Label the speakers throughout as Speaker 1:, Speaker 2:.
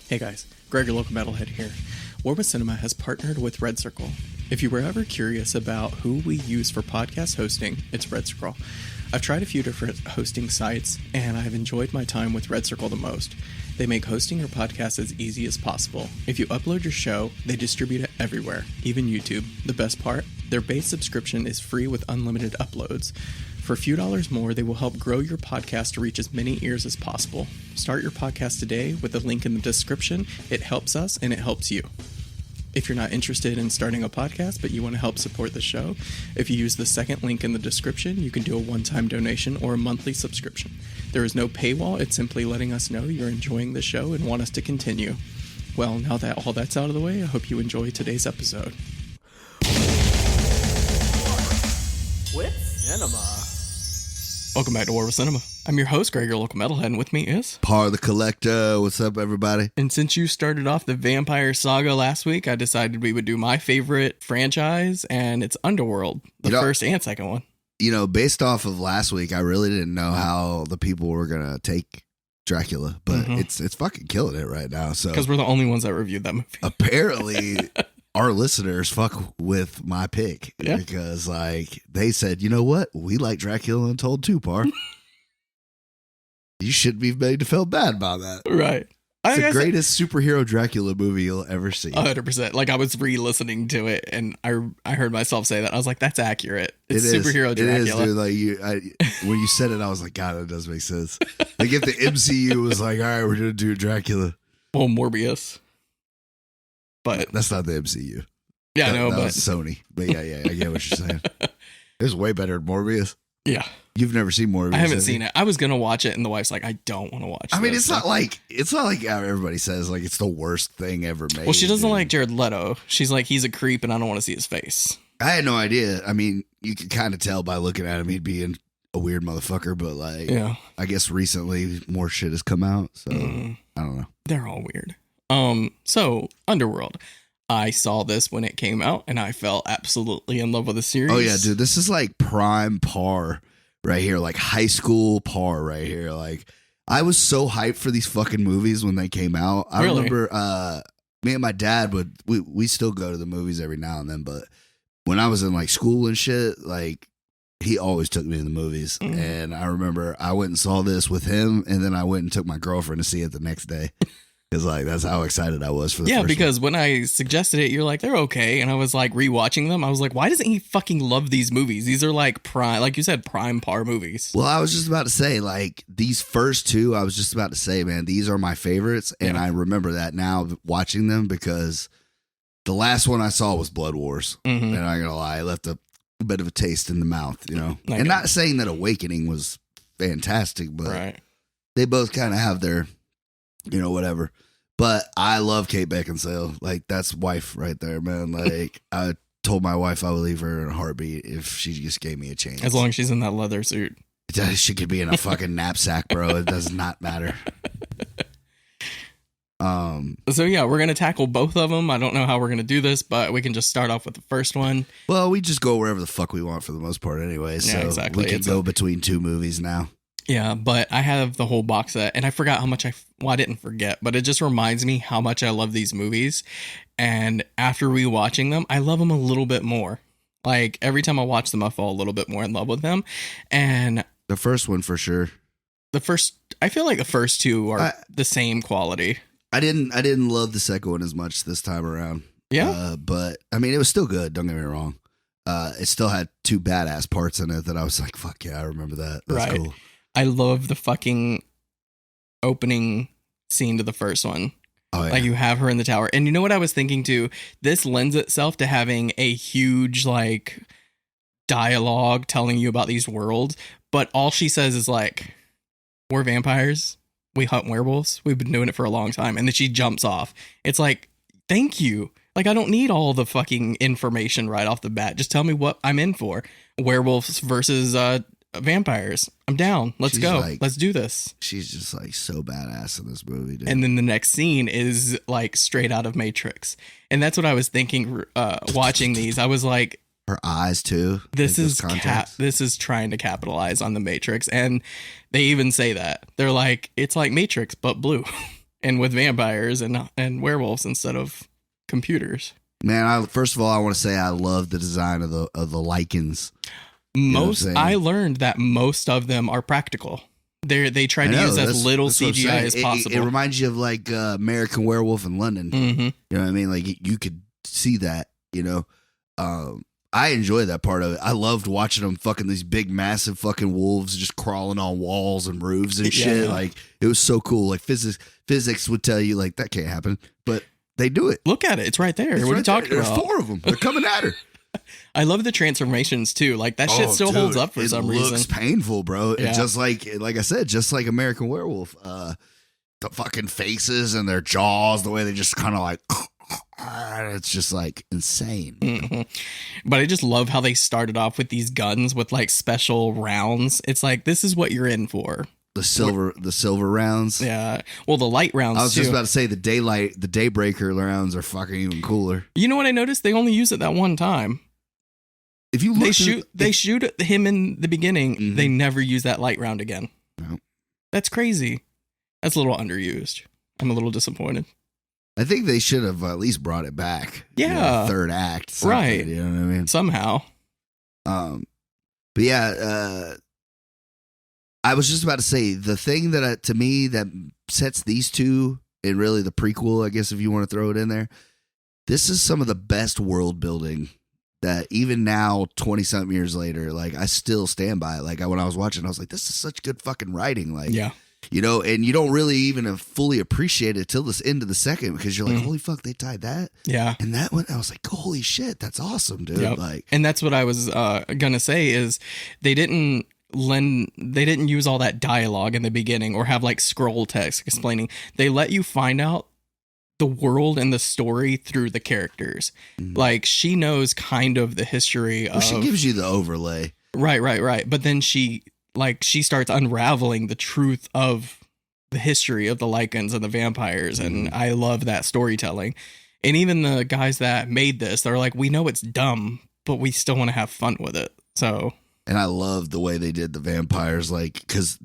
Speaker 1: Hey guys, Greg, your local metalhead here. War with Cinema has partnered with Red Circle. If you were ever curious about who we use for podcast hosting, it's Red Circle. I've tried a few different hosting sites, and I've enjoyed my time with Red Circle the most. They make hosting your podcast as easy as possible. If you upload your show, they distribute it everywhere, even YouTube. The best part? Their base subscription is free with unlimited uploads. For a few dollars more, they will help grow your podcast to reach as many ears as possible. Start your podcast today with the link in the description. It helps us and it helps you. If you're not interested in starting a podcast, but you want to help support the show, if you use the second link in the description, you can do a one-time donation or a monthly subscription. There is no paywall. It's simply letting us know you're enjoying the show and want us to continue. Well, now that all that's out of the way, I hope you enjoy today's episode.
Speaker 2: With cinema.
Speaker 1: Welcome back to War with Cinema. I'm your host, Greg, your local metalhead, and with me is...
Speaker 3: Par the Collector. What's up, everybody?
Speaker 1: And since you started off the Vampire Saga last week, I decided we would do my favorite franchise, and it's Underworld, the first and second one.
Speaker 3: You know, based off of last week, I really didn't know how the people were going to take Dracula, but it's fucking killing it right now. So
Speaker 1: because we're the only ones that reviewed that movie.
Speaker 3: Apparently... Our listeners fuck with my pick because, like, they said, you know what? We like Dracula Untold too, Par. You shouldn't be made to feel bad about that.
Speaker 1: Right.
Speaker 3: It's the greatest superhero Dracula movie you'll ever see.
Speaker 1: 100%. Like, I was re-listening to it, and I heard myself say that. I was like, that's accurate. It's superhero Dracula.
Speaker 3: It is, dude. Like, when you said it, I was like, God, that does make sense. Like, if the MCU was like, all right, we're going to do Dracula.
Speaker 1: Well, Morbius. But
Speaker 3: that's not the MCU.
Speaker 1: Yeah, I know,
Speaker 3: that
Speaker 1: but
Speaker 3: was Sony. But yeah, I get what you're saying. It's way better than Morbius.
Speaker 1: Yeah.
Speaker 3: You've never seen Morbius.
Speaker 1: I haven't seen it. I was gonna watch it, and the wife's like, I don't want to watch it.
Speaker 3: I mean, it's not like how everybody says, like, it's the worst thing ever made.
Speaker 1: Well, she doesn't like Jared Leto. She's like, he's a creep, and I don't want to see his face.
Speaker 3: I had no idea. I mean, you can kind of tell by looking at him, he'd be a weird motherfucker, but like, yeah. I guess recently more shit has come out, so I don't know.
Speaker 1: They're all weird. So Underworld. I saw this when it came out, and I fell absolutely in love with the series.
Speaker 3: Oh, yeah, dude. This is like prime Par right here. Like high school Par right here. Like, I was so hyped for these fucking movies when they came out. I remember me and my dad we still go to the movies every now and then, but when I was in like school and shit, like, he always took me to the movies. And I remember I went and saw this with him, and then I went and took my girlfriend to see it the next day. Because, like, that's how excited I was for the first one.
Speaker 1: Because when I suggested it, you're like, they're okay. And I was, like, rewatching them. I was like, why doesn't he fucking love these movies? These are, like, prime, like you said, prime Par movies.
Speaker 3: Well, I was just about to say, like, these first two, I was just about to say, man, these are my favorites. And I remember that now watching them because the last one I saw was Blood Wars. And I'm not going to lie, it left a bit of a taste in the mouth, you know? And not saying that Awakening was fantastic, but they both kind of have their... you know, whatever. But I love Kate Beckinsale. Like, that's wife right there, man. Like, I told my wife I would leave her in a heartbeat if she just gave me a chance.
Speaker 1: As long as she's in that leather suit.
Speaker 3: She could be in a fucking knapsack, bro. It does not matter.
Speaker 1: So, yeah, we're going to tackle both of them. I don't know how we're going to do this, but we can just start off with the first one.
Speaker 3: Well, we just go wherever the fuck we want for the most part anyway. So yeah, exactly. We can go between two movies now.
Speaker 1: Yeah, but I have the whole box set, and I forgot how much I didn't forget, but it just reminds me how much I love these movies, and after rewatching them, I love them a little bit more. Like, every time I watch them, I fall a little bit more in love with them, and...
Speaker 3: the first one, for sure.
Speaker 1: I feel like the first two are the same quality.
Speaker 3: I didn't love the second one as much this time around.
Speaker 1: Yeah?
Speaker 3: But, I mean, it was still good, don't get me wrong. It still had two badass parts in it that I was like, fuck yeah, I remember that. That's cool.
Speaker 1: I love the fucking opening scene to the first one.
Speaker 3: Oh, yeah.
Speaker 1: Like, you have her in the tower. And you know what I was thinking too? This lends itself to having a huge, like, dialogue telling you about these worlds. But all she says is, like, we're vampires. We hunt werewolves. We've been doing it for a long time. And then she jumps off. It's like, thank you. Like, I don't need all the fucking information right off the bat. Just tell me what I'm in for. Werewolves versus vampires. I'm down. Let's go. Like, let's do this.
Speaker 3: She's just like so badass in this movie, dude.
Speaker 1: And then the next scene is like straight out of Matrix. And that's what I was thinking watching these. I was like,
Speaker 3: her eyes too.
Speaker 1: This is trying to capitalize on the Matrix. And they even say that. They're like, it's like Matrix, but blue. and with vampires and werewolves instead of computers.
Speaker 3: Man, first of all, I want to say I love the design of the lycans.
Speaker 1: I learned that most of them are practical. They try to use as little CGI as possible.
Speaker 3: It reminds you of like American Werewolf in London.
Speaker 1: Mm-hmm.
Speaker 3: You know what I mean? Like you could see that. You know, I enjoy that part of it. I loved watching them fucking these big, massive fucking wolves just crawling on walls and roofs and shit.
Speaker 1: Yeah.
Speaker 3: Like it was so cool. Like physics would tell you like that can't happen, but they do it.
Speaker 1: Look at it; it's right there. What are you talking about?
Speaker 3: There's 4 of them. They're coming at her.
Speaker 1: I love the transformations too. Like that shit still holds up for some reason.
Speaker 3: It looks painful, bro.
Speaker 1: Yeah.
Speaker 3: It just like I said, just like American Werewolf. The fucking faces and their jaws, the way they just kind of like, it's just like insane.
Speaker 1: Mm-hmm. But I just love how they started off with these guns with like special rounds. It's like, this is what you're in for.
Speaker 3: The silver rounds.
Speaker 1: Yeah. Well, the light rounds.
Speaker 3: I was just about to say the Daybreaker rounds are fucking even cooler.
Speaker 1: You know what I noticed? They only use it that one time.
Speaker 3: If you look,
Speaker 1: they shoot him in the beginning.
Speaker 3: Mm-hmm.
Speaker 1: They never use that light round again.
Speaker 3: No.
Speaker 1: That's crazy. That's a little underused. I'm a little disappointed.
Speaker 3: I think they should have at least brought it back.
Speaker 1: Yeah.
Speaker 3: Third act.
Speaker 1: Right.
Speaker 3: You know what I mean?
Speaker 1: Somehow.
Speaker 3: But yeah, I was just about to say the thing that to me that sets these two and really the prequel, I guess if you want to throw it in there, this is some of the best world building that even now 20 something years later, like I still stand by it. Like when I was watching, I was like, this is such good fucking writing. Like,
Speaker 1: yeah.
Speaker 3: You know, and you don't really even fully appreciate it till this end of the second because you're like, holy fuck, they tied that. Yeah. And that one, I was like, holy shit, that's awesome, dude.
Speaker 1: Yep.
Speaker 3: Like,
Speaker 1: and that's what I was gonna say is they didn't use all that dialogue in the beginning or have like scroll text explaining. They let you find out the world and the story through the characters. Mm-hmm. Like she knows kind of the history of.
Speaker 3: She gives you the overlay.
Speaker 1: Right. But then she starts unraveling the truth of the history of the Lycans and the vampires. And I love that storytelling. And even the guys that made this, they're like, we know it's dumb, but we still want to have fun with it. So.
Speaker 3: And I love the way they did the vampires, like, because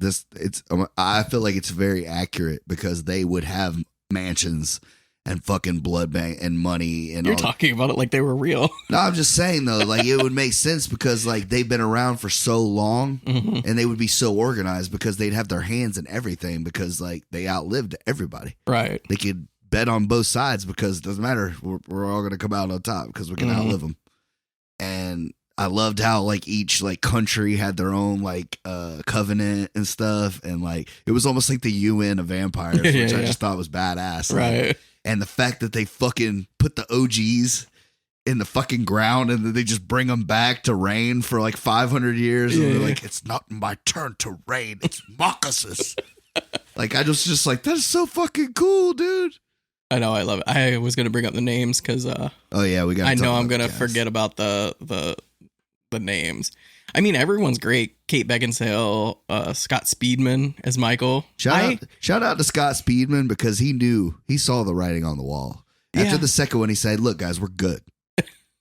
Speaker 3: I feel like it's very accurate because they would have mansions and fucking blood bank and money and
Speaker 1: you're talking about it like they were real.
Speaker 3: No, I'm just saying though, like it would make sense because like they've been around for so long and they would be so organized because they'd have their hands in everything because like they outlived everybody. Right. They could bet on both sides because it doesn't matter. We're all going to come out on top because we can outlive them. And I loved how like each like country had their own like covenant and stuff. And like it was almost like the UN of vampires, which I just thought was badass. Right. Like, and the fact that they fucking put the OGs in the fucking ground and then they just bring them back to reign for like 500 years. And they're like, it's not my turn to reign. It's Marcus's. Like, I just like, that's so fucking cool, dude.
Speaker 1: I know. I love it. I was going to bring up the names because,
Speaker 3: oh yeah, we got
Speaker 1: I know I'm going to forget about the names. I mean, everyone's great. Kate Beckinsale, Scott Speedman as Michael.
Speaker 3: Shout out to Scott Speedman because he saw the writing on the wall. After the second one, he said, look, guys, we're good.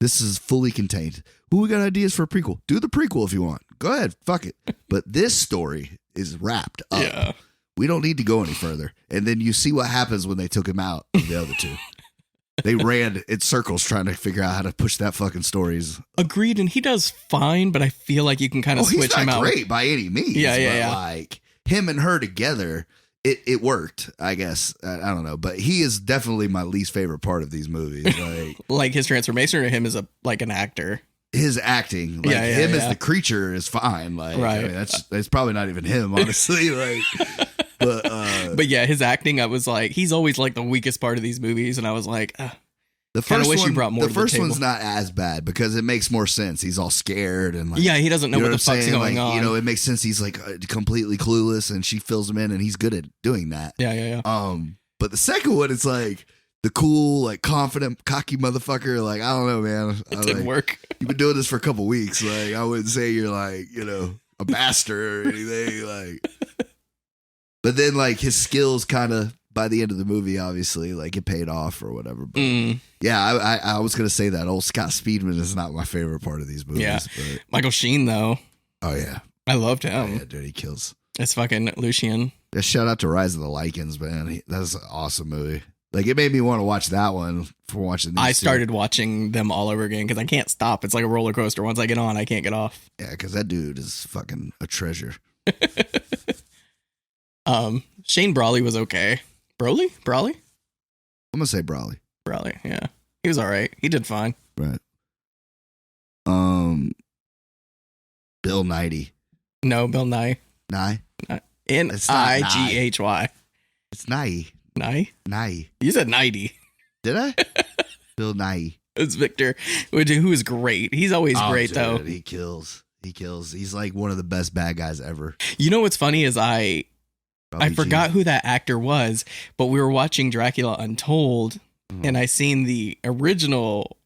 Speaker 3: This is fully contained. Who we got ideas for a prequel? Do the prequel if you want. Go ahead. Fuck it. But this story is wrapped up. Yeah. We don't need to go any further. And then you see what happens when they took him out of the other two. They ran in circles trying to figure out how to push that fucking stories.
Speaker 1: Agreed, and he does fine, but I feel like you can kind of switch him out.
Speaker 3: He's not great by any means. Yeah. Like him and her together, it worked. I guess I don't know, but he is definitely my least favorite part of these movies. Like,
Speaker 1: like his transformation or him as an actor.
Speaker 3: His acting, like him as the creature, is fine. Like, right. I mean, that's probably not even him, honestly. Like. But
Speaker 1: yeah, his acting, I was like, he's always like the weakest part of these movies, and I was like,
Speaker 3: the first wish you brought more. The first one's not as bad because it makes more sense. He's all scared and like,
Speaker 1: he doesn't know what the fuck's going on.
Speaker 3: You know, it makes sense. He's like completely clueless, and she fills him in, and he's good at doing that.
Speaker 1: Yeah.
Speaker 3: But the second one, it's like the cool, like confident, cocky motherfucker. Like I don't know, man.
Speaker 1: It didn't work.
Speaker 3: You've been doing this for a couple weeks. Like I wouldn't say you're like a bastard or anything. Like. But then, like, his skills kind of, by the end of the movie, obviously, like, it paid off or whatever. But, yeah, I was going to say that. Old Scott Speedman is not my favorite part of these movies.
Speaker 1: Yeah.
Speaker 3: But.
Speaker 1: Michael Sheen, though.
Speaker 3: Oh, yeah.
Speaker 1: I loved him.
Speaker 3: Oh, yeah, dude, he kills.
Speaker 1: It's fucking Lucien.
Speaker 3: Just shout out to Rise of the Lycans, man. That's an awesome movie. Like, it made me want to watch that one for watching these
Speaker 1: I started watching them all over again because I can't stop. It's like a roller coaster. Once I get on, I can't get off.
Speaker 3: Yeah, because that dude is fucking a treasure.
Speaker 1: Shane Brawley was okay. Brawley?
Speaker 3: I'm gonna say Brawley.
Speaker 1: Brawley, yeah. He was all right. He did fine.
Speaker 3: Right. Bill Nighy.
Speaker 1: No, Bill Nye.
Speaker 3: Nye?
Speaker 1: Nighy.
Speaker 3: It's Nighy.
Speaker 1: Nye?
Speaker 3: Nighy.
Speaker 1: You said 90.
Speaker 3: Did I? Bill Nighy.
Speaker 1: It's Victor, who is great. He's always great,
Speaker 3: dude,
Speaker 1: though.
Speaker 3: He kills. He's like one of the best bad guys ever.
Speaker 1: You know what's funny is I forgot who that actor was, but we were watching Dracula Untold, and I seen the original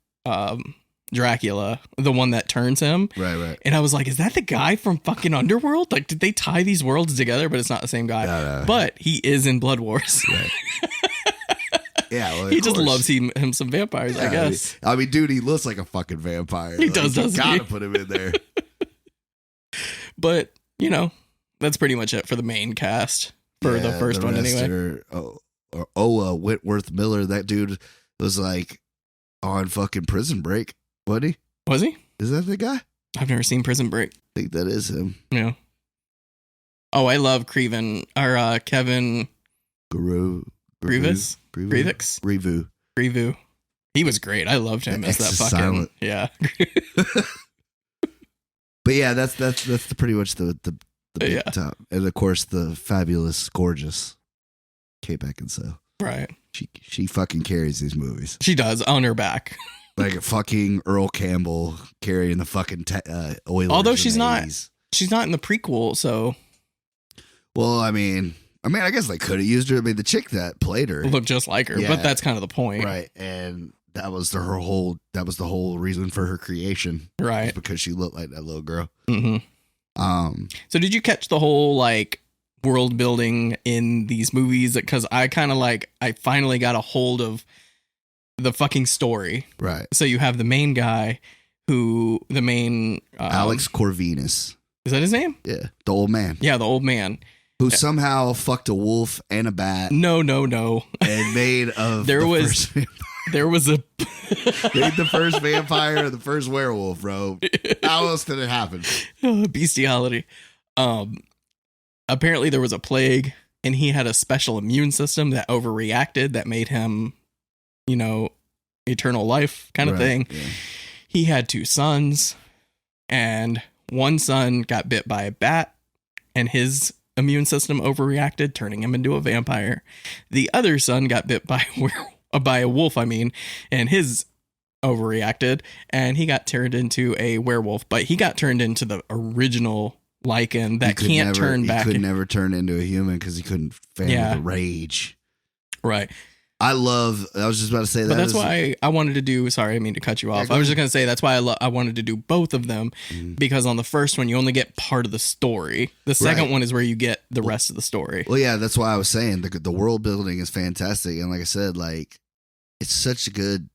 Speaker 1: Dracula, the one that turns him.
Speaker 3: Right.
Speaker 1: And I was like, is that the guy from fucking Underworld? Like, did they tie these worlds together? But it's not the same guy.
Speaker 3: No.
Speaker 1: But he is in Blood Wars.
Speaker 3: Right. Yeah, well,
Speaker 1: he just loves him some vampires, I guess.
Speaker 3: I mean, dude, he looks like a fucking vampire.
Speaker 1: He does, doesn't he?
Speaker 3: Gotta put him in there.
Speaker 1: But, that's pretty much it for the main cast for the first one anyway. Whitworth Miller, that dude was like on fucking Prison Break, wasn't he? Was he?
Speaker 3: Is that the guy?
Speaker 1: I've never seen Prison Break.
Speaker 3: I think that is him.
Speaker 1: Yeah. Oh, I love Kevin Grievous. Grievous. He was great. I loved him as that fucking silent. Yeah.
Speaker 3: But yeah, that's pretty much the big top, and of course the fabulous, gorgeous Kate Beckinsale.
Speaker 1: Right.
Speaker 3: She fucking carries these movies.
Speaker 1: She does on her back.
Speaker 3: Like a fucking Earl Campbell carrying the fucking Oilers.
Speaker 1: Although she's not in the prequel, so.
Speaker 3: Well, I mean, I guess they could have used her. I mean, the chick that played her
Speaker 1: looked just like her, but that's kind of the point,
Speaker 3: right? And that was the whole reason for her creation,
Speaker 1: right?
Speaker 3: Because she looked like that little girl.
Speaker 1: Mm-hmm. So did you catch the whole like world building in these movies? Because I kind of I finally got a hold of the fucking story,
Speaker 3: right?
Speaker 1: So you have the main guy,
Speaker 3: Alex Corvinus.
Speaker 1: Is that his name?
Speaker 3: Yeah, the old man.
Speaker 1: Yeah, the old man.
Speaker 3: Who somehow fucked a wolf and a bat.
Speaker 1: No.
Speaker 3: And made of
Speaker 1: there was a
Speaker 3: made the first vampire or the first werewolf, bro. How else did it happen?
Speaker 1: Bestiality. Apparently there was a plague and he had a special immune system that overreacted that made him, eternal life kind of thing. Yeah. He had 2 sons and one son got bit by a bat and his immune system overreacted, turning him into a vampire. The other son got bit by a wolf, and his overreacted and he got turned into a werewolf, but he got turned into the original Lycan that can't turn back.
Speaker 3: He could never turn into a human because he couldn't fan the rage.
Speaker 1: Right.
Speaker 3: I was just about to say that.
Speaker 1: But that's why I wanted to do, sorry, I mean to cut you off. I was just going to say that's why I wanted to do both of them, because on the first one, you only get part of the story. The second one is where you get the rest of the story.
Speaker 3: Well, yeah, that's why I was saying the world building is fantastic. And like I said, it's such a good,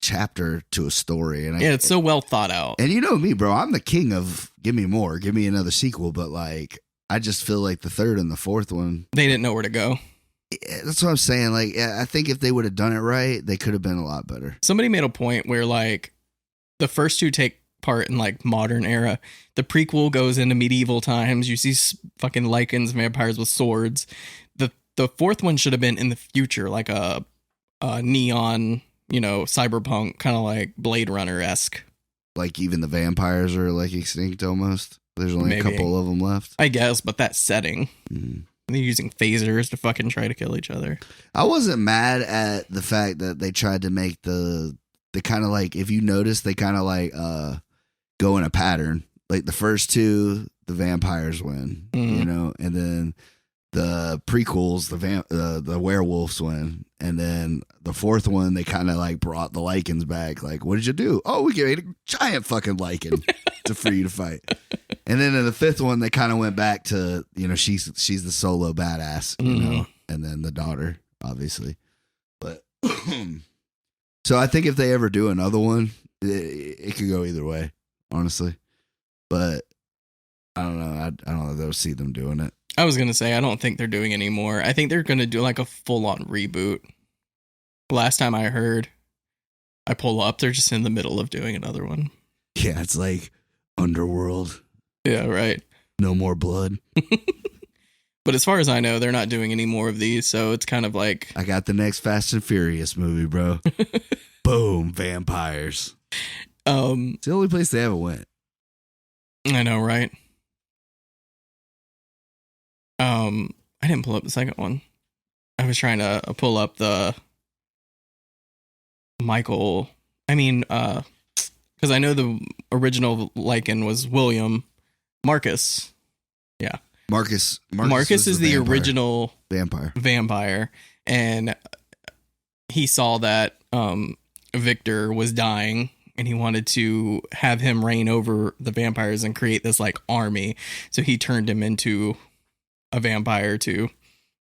Speaker 3: chapter to a story. And
Speaker 1: it's so well thought out.
Speaker 3: And you know me, bro, I'm the king of give me more, give me another sequel. But I just feel like the third and the fourth one,
Speaker 1: they didn't know where to go.
Speaker 3: That's what I'm saying. I think if they would have done it right, they could have been a lot better.
Speaker 1: Somebody made a point where the first 2 take part in modern era. The prequel goes into medieval times. You see fucking Lycans, vampires with swords. The fourth one should have been in the future, like a neon, cyberpunk, kind of like Blade Runner-esque. Like
Speaker 3: even the vampires are extinct almost. There's only a couple of them left, I guess.
Speaker 1: But that setting. They're using phasers to fucking try to kill each other.
Speaker 3: I wasn't mad at the fact that they tried to make the kind of if you notice, they kind of go in a pattern. Like the first 2, the vampires win, and then the prequels, the werewolves win, and then the fourth one they kind of brought the Lycans back. What did you do? Oh, we made a giant fucking Lycan for you to fight. And then in the fifth one, they kind of went back to, she's the solo badass, and then the daughter, obviously. But so I think if they ever do another one, it could go either way, honestly. But I don't know. I don't know if they'll see them doing it.
Speaker 1: I was gonna say I don't think they're doing any more. I think they're gonna do like a full on reboot. Last time I heard, I pull up, they're just in the middle of doing another one.
Speaker 3: Yeah, it's like Underworld.
Speaker 1: Yeah, right.
Speaker 3: No more blood.
Speaker 1: But as far as I know, they're not doing any more of these, so it's kind of like
Speaker 3: I got the next Fast and Furious movie, bro. Boom, vampires. It's the only place they ever went.
Speaker 1: I know, right? I didn't pull up the second one. I was trying to pull up the Michael. I mean, because I know the original Lycan was William Marcus. Yeah, Marcus is the original vampire, and he saw that Victor was dying, and he wanted to have him reign over the vampires and create this like army. So he turned him into a vampire to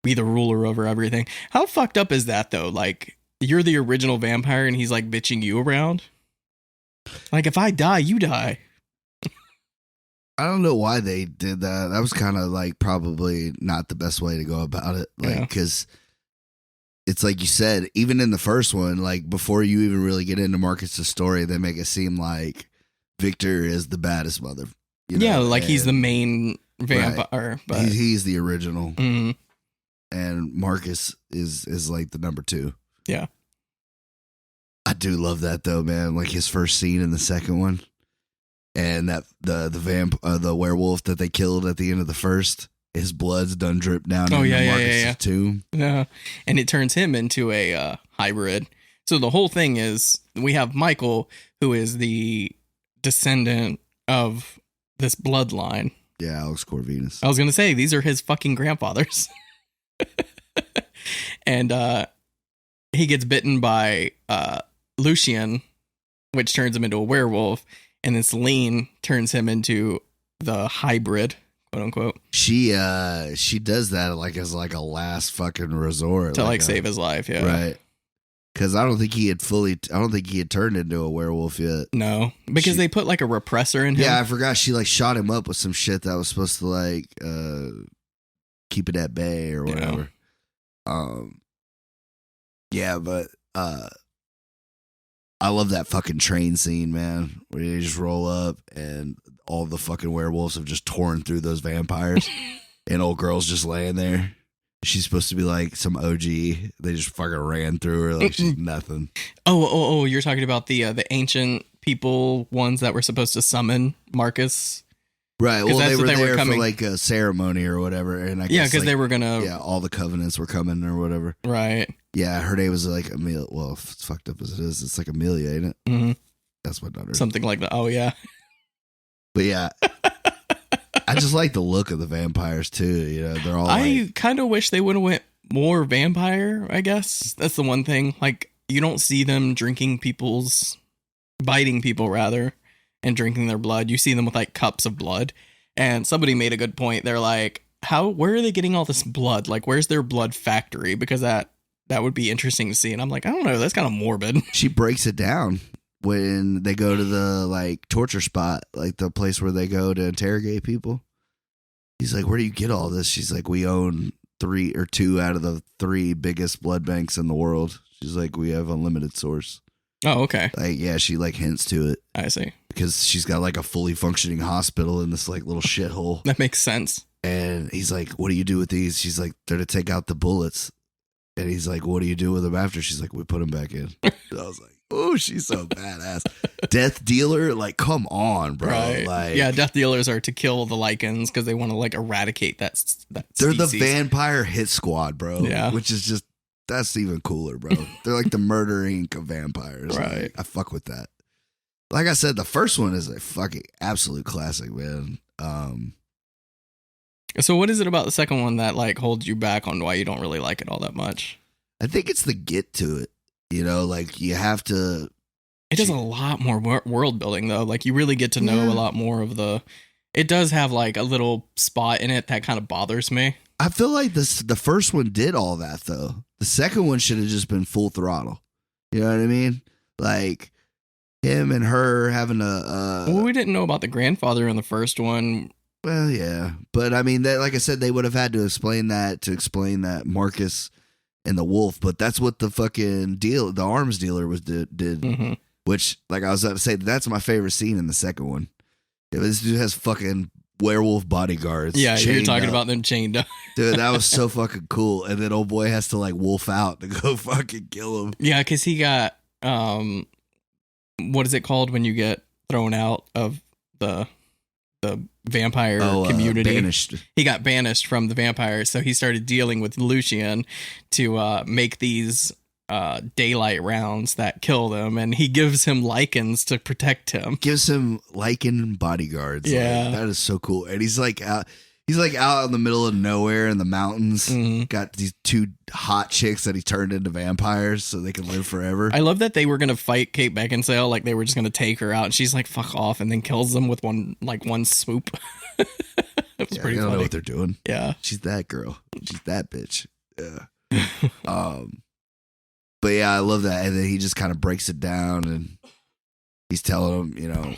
Speaker 1: be the ruler over everything. How fucked up is that though? Like, you're the original vampire and he's like bitching you around. Like, if I die, you die.
Speaker 3: I don't know why they did that. That was kind of like probably not the best way to go about it. Like, because it's like you said, even in the first one, like before you even really get into Marcus's story, they make it seem like Victor is the baddest mother.
Speaker 1: Yeah, like he's the main vampire.
Speaker 3: Right. But he's the original. Mm-hmm. And Marcus is like the number 2.
Speaker 1: Yeah.
Speaker 3: I do love that though, man. Like his first scene in the second one, and that the werewolf that they killed at the end of the first, his blood's done dripped down into Marcus's tomb.
Speaker 1: Yeah, and it turns him into a hybrid. So the whole thing is we have Michael, who is the descendant of this bloodline.
Speaker 3: Yeah, Alex Corvinus.
Speaker 1: I was gonna say these are his fucking grandfathers. And he gets bitten by Lucian, which turns him into a werewolf, and then Celine turns him into the hybrid, quote unquote.
Speaker 3: She does that like as like a last fucking resort
Speaker 1: to like save his life. Yeah,
Speaker 3: right. Because I don't think he had turned into a werewolf yet.
Speaker 1: No, because they put like a repressor in him.
Speaker 3: Yeah, I forgot. She like shot him up with some shit that was supposed to like keep it at bay or whatever. Yeah, but I love that fucking train scene, man, where you just roll up and all the fucking werewolves have just torn through those vampires and old girl's just laying there. She's supposed to be like some OG. They just fucking ran through her like she's nothing.
Speaker 1: Oh, you're talking about the ancient people ones that were supposed to summon Marcus.
Speaker 3: Right. Well, they were there for like a ceremony or whatever. And I guess
Speaker 1: because they were going to.
Speaker 3: Yeah, all the covenants were coming or whatever.
Speaker 1: Right.
Speaker 3: Yeah, her name was like Amelia. Well, if it's fucked up as it is, it's like Amelia, ain't it?
Speaker 1: Mm-hmm.
Speaker 3: That's what daughter.
Speaker 1: Something like that. Oh, yeah.
Speaker 3: But yeah. I just like the look of the vampires too. You know, they're all.
Speaker 1: I kind of wish they would have went more vampire. I guess that's the one thing. Like, you don't see them biting people rather, and drinking their blood. You see them with like cups of blood. And somebody made a good point. They're like, where are they getting all this blood? Like, where's their blood factory? Because that would be interesting to see. And I'm like, I don't know. That's kind of morbid.
Speaker 3: She breaks it down when they go to the like torture spot, like the place where they go to interrogate people. He's like, where do you get all this? She's like, we own 2 out of the 3 biggest blood banks in the world. She's like, we have unlimited source.
Speaker 1: Oh, okay.
Speaker 3: Like, yeah, she like hints to it.
Speaker 1: I see.
Speaker 3: Because she's got like a fully functioning hospital in this like little shithole.
Speaker 1: That makes sense.
Speaker 3: And he's like, what do you do with these? She's like, they're to take out the bullets. And he's like, what do you do with them after? She's like, we put them back in. I was like, oh, she's so badass. Death dealer? Like, come on, bro.
Speaker 1: Right.
Speaker 3: Like,
Speaker 1: yeah, death dealers are to kill the Lycans because they want to like eradicate that
Speaker 3: they're
Speaker 1: species.
Speaker 3: the vampire hit squad, bro.
Speaker 1: Yeah.
Speaker 3: Which is just, that's even cooler, bro. They're like the Murder Inc. of vampires.
Speaker 1: Right.
Speaker 3: Like, I fuck with that. Like I said, the first one is a fucking absolute classic, man.
Speaker 1: So what is it about the second one that like holds you back on why you don't really like it all that much?
Speaker 3: I think it's the get to it. You know, like you have to.
Speaker 1: It does a lot more world building though. Like you really get to know a lot more of the. It does have like a little spot in it that kind of bothers me.
Speaker 3: I feel like the first one did all that though. The second one should have just been full throttle. You know what I mean? Like him and her having a.
Speaker 1: Well, we didn't know about the grandfather in the first one.
Speaker 3: Well, yeah, but I mean, like I said, they would have had to explain that Marcus and the wolf. But that's what the fucking the arms dealer did.
Speaker 1: Mm-hmm.
Speaker 3: Which, like I was about to say, that's my favorite scene in the second one. This dude has fucking werewolf bodyguards.
Speaker 1: Yeah, you're talking about them chained up.
Speaker 3: Dude, that was so fucking cool. And then old boy has to like wolf out to go fucking kill him.
Speaker 1: Yeah, because he got what is it called when you get thrown out of the vampire community?
Speaker 3: Banished.
Speaker 1: He got banished from the vampires, so he started dealing with Lucian to make these daylight rounds that kill them, and he gives him lichens to protect him.
Speaker 3: Gives him lichen bodyguards.
Speaker 1: Yeah,
Speaker 3: like, that is so cool. And he's like out in the middle of nowhere in the mountains.
Speaker 1: Mm-hmm.
Speaker 3: Got these two hot chicks that he turned into vampires so they can live forever.
Speaker 1: I love that they were gonna fight Kate Beckinsale, like they were just gonna take her out, and she's like, "Fuck off," and then kills them with one swoop. It was pretty funny.
Speaker 3: I don't know what they're doing.
Speaker 1: Yeah,
Speaker 3: she's that girl. She's that bitch. Yeah. But yeah, I love that. And then he just kind of breaks it down, and he's telling them,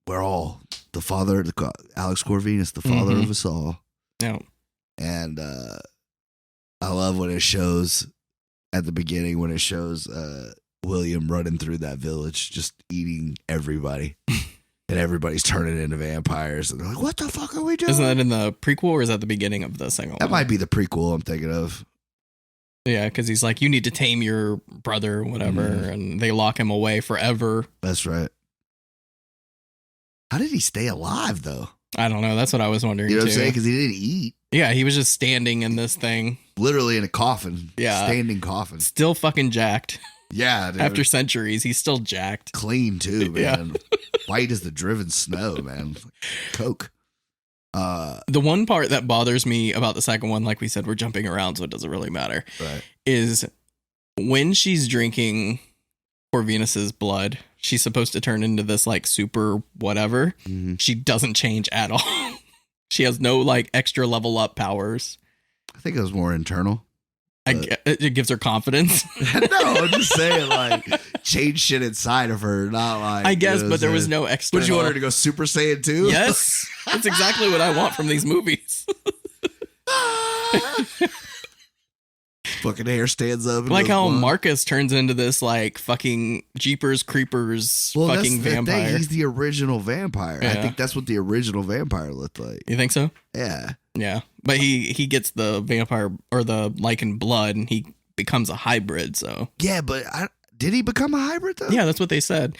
Speaker 3: we're all the father. Alex Corvinus, the father of us all.
Speaker 1: Yeah.
Speaker 3: And I love when it shows at the beginning when it shows William running through that village, just eating everybody. And everybody's turning into vampires. And they're like, what the fuck are we doing?
Speaker 1: Isn't that in the prequel, or is that the beginning of the second one?
Speaker 3: That might be the prequel I'm thinking of.
Speaker 1: Yeah, because he's like, you need to tame your brother or whatever. And they lock him away forever.
Speaker 3: That's right. How did he stay alive, though?
Speaker 1: I don't know. That's what I was wondering,
Speaker 3: You know what
Speaker 1: too.
Speaker 3: I'm saying? Because he didn't eat.
Speaker 1: Yeah, he was just standing in this thing.
Speaker 3: Literally in a coffin.
Speaker 1: Yeah.
Speaker 3: Standing coffin.
Speaker 1: Still fucking jacked.
Speaker 3: Yeah, dude.
Speaker 1: After centuries, he's still jacked.
Speaker 3: Clean, too, man.
Speaker 1: Yeah.
Speaker 3: White as the driven snow, man. Coke.
Speaker 1: The one part that bothers me about the second one, like we said, we're jumping around, so it doesn't really matter,
Speaker 3: right,
Speaker 1: is when she's drinking Corvinus's blood, she's supposed to turn into this like super whatever.
Speaker 3: Mm-hmm.
Speaker 1: She doesn't change at all. She has no like extra level up powers.
Speaker 3: I think it was more internal.
Speaker 1: It gives her confidence.
Speaker 3: No, I'm just saying, like, change shit inside of her, not like.
Speaker 1: I guess, but there was no extra.
Speaker 3: Would you want her to go Super Saiyan 2?
Speaker 1: Yes, that's exactly what I want from these movies.
Speaker 3: Fucking hair stands up.
Speaker 1: Like how Marcus turns into this like fucking Jeepers Creepers fucking vampire.
Speaker 3: Thing. He's the original vampire.
Speaker 1: Yeah.
Speaker 3: I think that's what the original vampire looked like.
Speaker 1: You think so?
Speaker 3: Yeah.
Speaker 1: Yeah, but he gets the vampire or the lichen blood, and he becomes a hybrid. So
Speaker 3: yeah, but did he become a hybrid though?
Speaker 1: Yeah, that's what they said.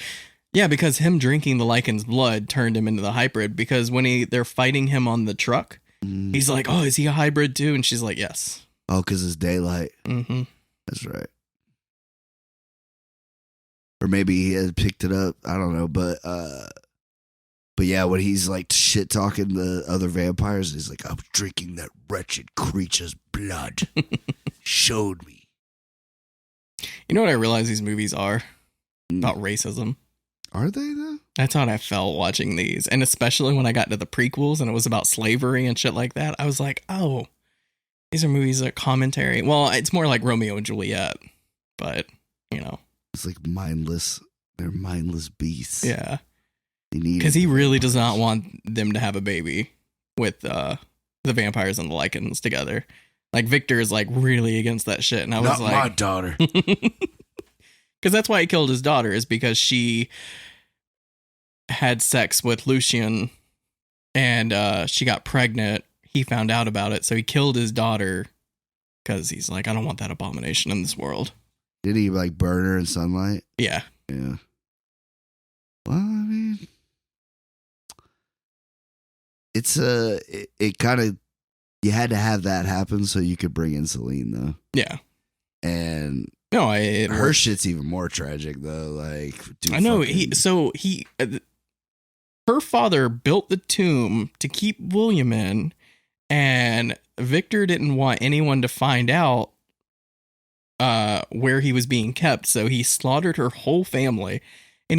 Speaker 1: Yeah, because him drinking the lichen's blood turned him into the hybrid. Because when they're fighting him on the truck, he's like, "Oh, is he a hybrid too?" And she's like, "Yes."
Speaker 3: Oh, because it's daylight.
Speaker 1: Mm-hmm.
Speaker 3: That's right. Or maybe he had picked it up. I don't know, but yeah, when he's like shit talking the other vampires, he's like, "I was drinking that wretched creature's blood." Showed me.
Speaker 1: You know what I realize these movies are about racism.
Speaker 3: Are they though?
Speaker 1: That's how I felt watching these, and especially when I got to the prequels and it was about slavery and shit like that. I was like, "Oh, these are movies that commentary." Well, it's more like Romeo and Juliet, but
Speaker 3: it's like mindless. They're mindless beasts.
Speaker 1: Yeah. Because he really does not want them to have a baby with the vampires and the lichens together. Like Victor is like really against that shit, and I was
Speaker 3: not
Speaker 1: like,
Speaker 3: my daughter.
Speaker 1: Because that's why he killed his daughter, is because she had sex with Lucian, and she got pregnant. He found out about it, so he killed his daughter because he's like, I don't want that abomination in this world.
Speaker 3: Did he like burn her in sunlight?
Speaker 1: Yeah.
Speaker 3: Yeah. Well, I mean, it's it kind of, you had to have that happen so you could bring in Celine though.
Speaker 1: Yeah.
Speaker 3: And
Speaker 1: no,
Speaker 3: her shit's even more tragic though. Like, dude,
Speaker 1: I know her father built the tomb to keep William in, and Victor didn't want anyone to find out where he was being kept, so he slaughtered her whole family. And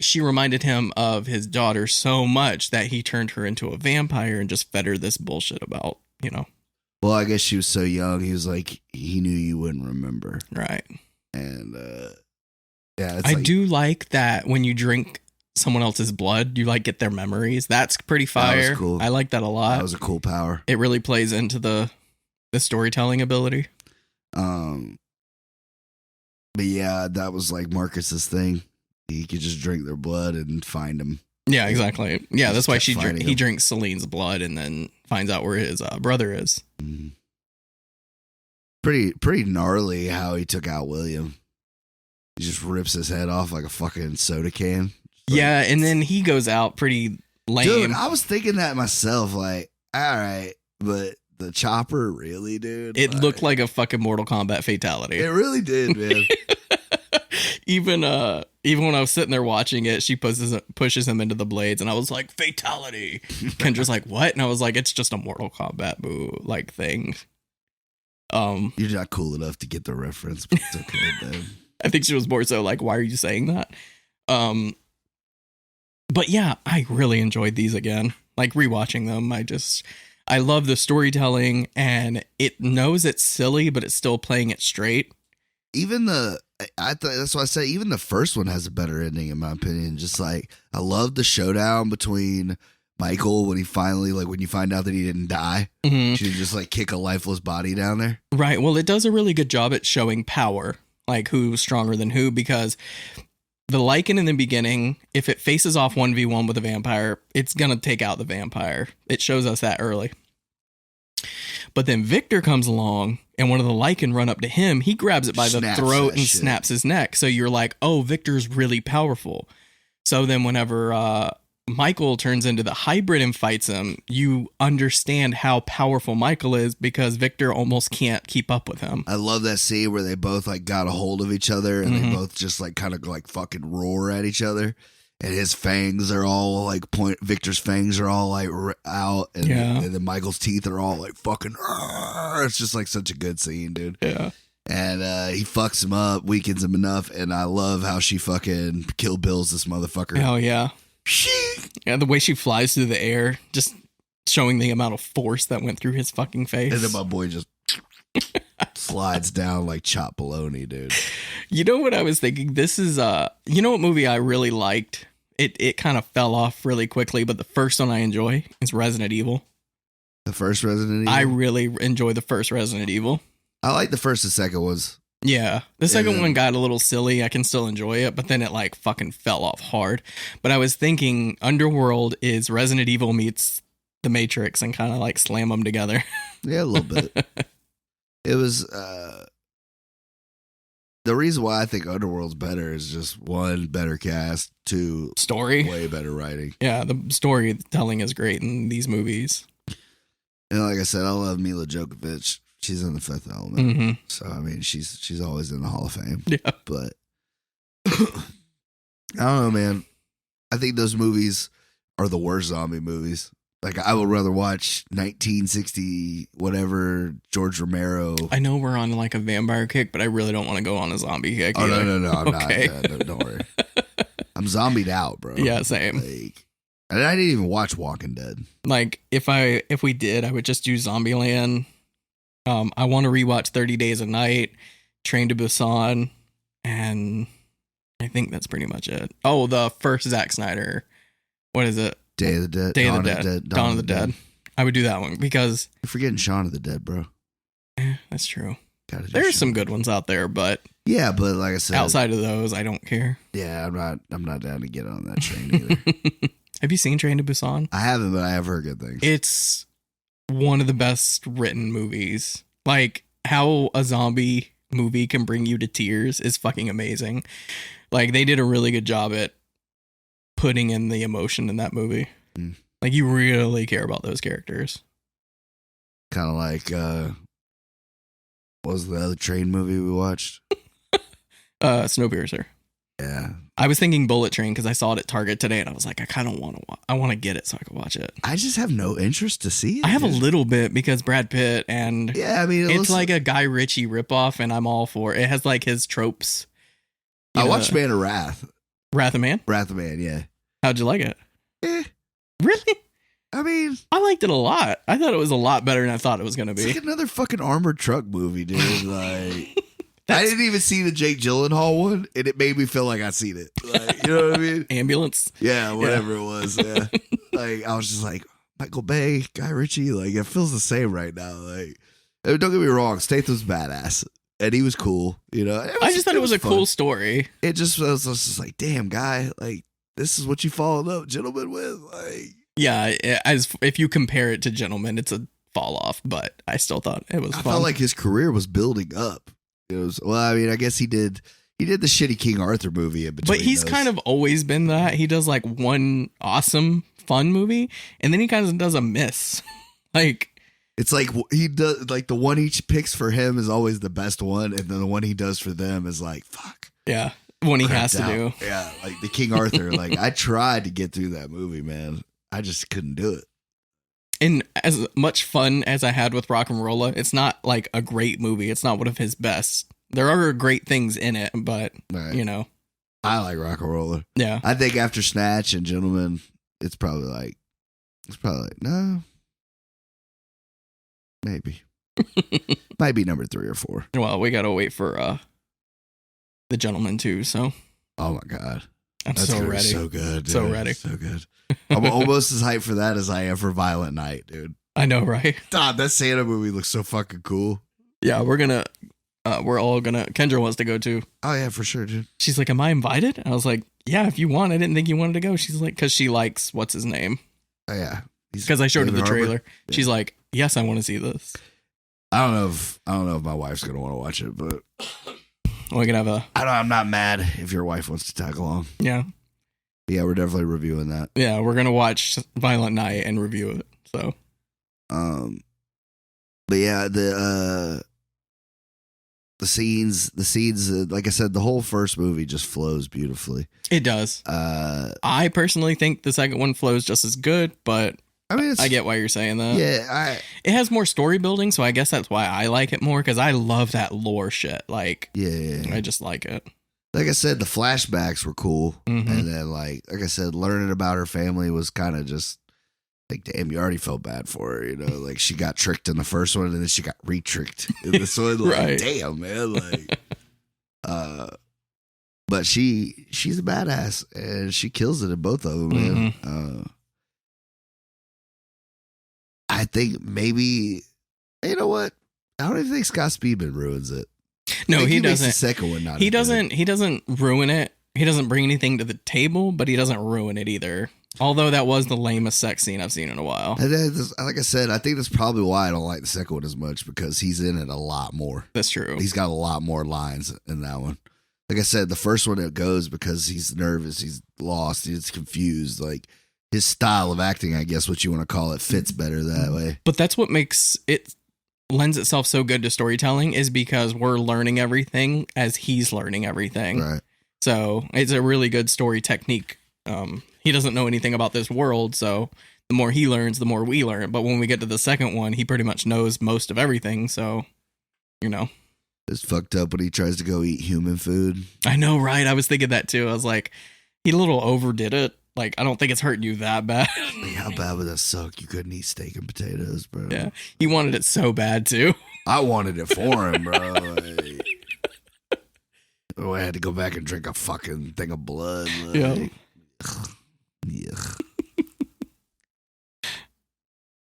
Speaker 1: she reminded him of his daughter so much that he turned her into a vampire and just fed her this bullshit about,
Speaker 3: Well, I guess she was so young. He was like, he knew you wouldn't remember.
Speaker 1: Right.
Speaker 3: And, yeah.
Speaker 1: I do like that when you drink someone else's blood. You like get their memories. That's pretty fire.
Speaker 3: That was cool.
Speaker 1: I like that a lot.
Speaker 3: That was a cool power.
Speaker 1: It really plays into the storytelling ability.
Speaker 3: But yeah, that was like Marcus's thing. He could just drink their blood and find them.
Speaker 1: Yeah, exactly. Yeah, that's why
Speaker 3: kept
Speaker 1: he drinks Celine's blood and then finds out where his brother is.
Speaker 3: Mhm. Pretty gnarly how he took out William. He just rips his head off like a fucking soda can.
Speaker 1: Yeah, and then he goes out pretty lame.
Speaker 3: Dude, I was thinking that myself. Like, all right, but the chopper, really, dude?
Speaker 1: It looked like a fucking Mortal Kombat fatality.
Speaker 3: It really did, man.
Speaker 1: Even when I was sitting there watching it, she pushes him into the blades, and I was like, fatality. Kendra's like, what? And I was like, it's just a Mortal Kombat like thing.
Speaker 3: You're not cool enough to get the reference, but it's okay, man.
Speaker 1: I think she was more so like, why are you saying that? But yeah, I really enjoyed these again. Like rewatching them, I love the storytelling, and it knows it's silly, but it's still playing it straight.
Speaker 3: Even that's why I say even the first one has a better ending in my opinion. Just like I love the showdown between Michael when he finally when you find out that he didn't die.
Speaker 1: Mm-hmm.
Speaker 3: She just like kick a lifeless body down there.
Speaker 1: Right. Well, it does a really good job at showing power, like who's stronger than who, because the Lycan in the beginning, if it faces off 1v1 with a vampire, it's gonna take out the vampire. It shows us that early. But then Victor comes along, and one of the Lycan run up to him. He grabs it by the throat and snaps his neck. So you're like, oh, Victor's really powerful. So then whenever Michael turns into the hybrid and fights him, you understand how powerful Michael is because Victor almost can't keep up with him.
Speaker 3: I love that scene where they both like got a hold of each other and they both just like kind of like fucking roar at each other. And his fangs are all like Victor's fangs are all like out, and then Michael's teeth are all like fucking. It's just like such a good scene, dude.
Speaker 1: Yeah.
Speaker 3: And he fucks him up, weakens him enough, and I love how she fucking Kill Bills this motherfucker.
Speaker 1: Oh yeah. Yeah, the way she flies through the air, just showing the amount of force that went through his fucking face.
Speaker 3: And then my boy just slides down like chopped bologna, dude.
Speaker 1: You know what I was thinking? This is you know what movie I really liked? It kind of fell off really quickly, but the first one I enjoy is Resident Evil.
Speaker 3: The first Resident Evil?
Speaker 1: I really enjoy the first Resident Evil.
Speaker 3: I like the first and second ones.
Speaker 1: Yeah. The second one got a little silly. I can still enjoy it, but then it like fucking fell off hard. But I was thinking Underworld is Resident Evil meets The Matrix and kind of like slam them together.
Speaker 3: Yeah, a little bit. It was the reason why I think Underworld's better is just one, better cast, two,
Speaker 1: story,
Speaker 3: way better writing.
Speaker 1: Yeah, the storytelling is great in these movies.
Speaker 3: And like I said, I love Mila Djokovic. She's in The Fifth Element,
Speaker 1: Mm-hmm.
Speaker 3: so I mean, she's always in the Hall of Fame.
Speaker 1: Yeah,
Speaker 3: but I don't know, man. I think those movies are the worst zombie movies. Like, I would rather watch 1960 whatever George Romero.
Speaker 1: I know we're on like a vampire kick, but I really don't want to go on a zombie kick.
Speaker 3: Oh
Speaker 1: either.
Speaker 3: no, I'm
Speaker 1: okay.
Speaker 3: not. No, don't worry. I'm zombied out, bro.
Speaker 1: Yeah, same.
Speaker 3: Like, and I didn't even watch Walking Dead.
Speaker 1: Like, if we did, I would just do Zombieland. I want to rewatch 30 Days a Night, Train to Busan, and I think that's pretty much it. Oh, the first Zack Snyder. What is it?
Speaker 3: Day of the Dead.
Speaker 1: Dawn of the Dead. I would do that one because
Speaker 3: you're forgetting Shaun of the Dead, bro.
Speaker 1: That's true.
Speaker 3: There's
Speaker 1: some good ones out there, but
Speaker 3: yeah, but like I said,
Speaker 1: outside of those, I don't care.
Speaker 3: Yeah, I'm not down to get on that train either.
Speaker 1: Have you seen Train to Busan?
Speaker 3: I haven't, but I have heard good things.
Speaker 1: It's one of the best written movies. Like, how a zombie movie can bring you to tears is fucking amazing. Like, they did a really good job at putting in the emotion in that movie. Like, you really care about those characters.
Speaker 3: Kind of like what was the other train movie we watched?
Speaker 1: Snowpiercer.
Speaker 3: Yeah,
Speaker 1: I was thinking Bullet Train because I saw it at Target today, and I was like, I kind of want to get it so I can watch it.
Speaker 3: I just have no interest to see it.
Speaker 1: I have a little bit because Brad Pitt, and
Speaker 3: yeah, I mean,
Speaker 1: it's like a Guy Ritchie ripoff, and I'm all for it. It has like his tropes.
Speaker 3: I watched Man of Wrath.
Speaker 1: Wrath of Man?
Speaker 3: Wrath of Man, yeah.
Speaker 1: How'd you like it? Really?
Speaker 3: I mean,
Speaker 1: I liked it a lot. I thought it was a lot better than I thought it was going to be.
Speaker 3: It's like another fucking armored truck movie, dude. Like, I didn't even see the Jake Gyllenhaal one, and it made me feel like I'd seen it. Like, you know what I mean?
Speaker 1: Ambulance.
Speaker 3: Yeah, whatever it was. Yeah. Like, I was just like, Michael Bay, Guy Ritchie, like, it feels the same right now. Like, don't get me wrong, Statham's badass, and he was cool, you know?
Speaker 1: I just thought it was a
Speaker 3: fun.
Speaker 1: cool story.
Speaker 3: It just was just like, damn, Guy, like, this is what you followed up Gentlemen with? Like,
Speaker 1: yeah, as if you compare it to Gentlemen, it's a fall off, but I still thought it was fun.
Speaker 3: I felt like his career was building up. It was, well, I mean, I guess he did the shitty King Arthur movie in between.
Speaker 1: But he's kind of always been that. He does like one awesome fun movie, and then he kind of does a miss. Like,
Speaker 3: it's like he does, like the one he picks for him is always the best one, and then the one he does for them is like, fuck.
Speaker 1: Yeah, one he has to do.
Speaker 3: Yeah, like the King Arthur. Like, I tried to get through that movie, man. I just couldn't do it.
Speaker 1: And as much fun as I had with Rock and Rolla, it's not like a great movie. It's not one of his best. There are great things in it, but you know,
Speaker 3: I like Rock and Roller.
Speaker 1: Yeah,
Speaker 3: I think after Snatch and Gentlemen, it's probably like no, maybe might be number 3 or 4.
Speaker 1: Well, we gotta wait for The Gentleman too. So,
Speaker 3: oh my god,
Speaker 1: That's so ready.
Speaker 3: So good, dude.
Speaker 1: So ready.
Speaker 3: So good. I'm almost as hyped for that as I am for Violent Night, dude.
Speaker 1: I know, right?
Speaker 3: God, that Santa movie looks so fucking cool.
Speaker 1: Yeah, we're all gonna. Kendra wants to go too.
Speaker 3: Oh yeah, for sure, dude.
Speaker 1: She's like, "Am I invited?" I was like, "Yeah, if you want." I didn't think you wanted to go. She's like, because she likes what's his name.
Speaker 3: Oh yeah,
Speaker 1: because I showed her the
Speaker 3: David
Speaker 1: trailer.
Speaker 3: Harbour. Yeah.
Speaker 1: She's like, "Yes, I want to see this."
Speaker 3: I don't know if my wife's gonna want to watch it, but
Speaker 1: we can have a.
Speaker 3: I'm not mad if your wife wants to tag along.
Speaker 1: Yeah.
Speaker 3: Yeah, we're definitely reviewing that.
Speaker 1: Yeah, we're gonna watch Violent Night and review it. So,
Speaker 3: but yeah, the scenes, like I said, the whole first movie just flows beautifully.
Speaker 1: It does. I personally think the second one flows just as good, but I mean, I get why you're saying that.
Speaker 3: Yeah,
Speaker 1: it has more story building, so I guess that's why I like it more, because I love that lore shit. Like,
Speaker 3: yeah,
Speaker 1: I just like it.
Speaker 3: Like I said, the flashbacks were cool,
Speaker 1: Mm-hmm.
Speaker 3: and then like I said, learning about her family was kind of just like, damn, you already felt bad for her, you know? Like, she got tricked in the first one, and then she got re-tricked in this one. Like,
Speaker 1: right.
Speaker 3: Damn, man, like, but she's a badass, and she kills it in both of them, man.
Speaker 1: Mm-hmm.
Speaker 3: I think maybe, you know what? I don't even think Scott Speedman ruins it.
Speaker 1: No, he doesn't.
Speaker 3: The second one, not
Speaker 1: he doesn't. He doesn't ruin it. He doesn't bring anything to the table, but he doesn't ruin it either. Although that was the lamest sex scene I've seen in a while.
Speaker 3: And then, like I said, I think that's probably why I don't like the second one as much, because he's in it a lot more.
Speaker 1: That's true.
Speaker 3: He's got a lot more lines in that one. Like I said, the first one, it goes because he's nervous, he's lost, he's confused. Like, his style of acting, I guess what you want to call it, fits better that way.
Speaker 1: But that's what makes it lends itself so good to storytelling, is because we're learning everything as he's learning everything.
Speaker 3: Right.
Speaker 1: So it's a really good story technique. He doesn't know anything about this world, so the more he learns, the more we learn. But when we get to the second one, he pretty much knows most of everything. So, you know.
Speaker 3: It's fucked up when he tries to go eat human food.
Speaker 1: I know, right? I was thinking that too. I was like, he a little overdid it. Like, I don't think it's hurting you that bad.
Speaker 3: Like, how bad would that suck? You couldn't eat steak and potatoes, bro.
Speaker 1: Yeah. He wanted it so bad too.
Speaker 3: I wanted it for him, bro. Like, oh, I had to go back and drink a fucking thing of blood. Like, yeah.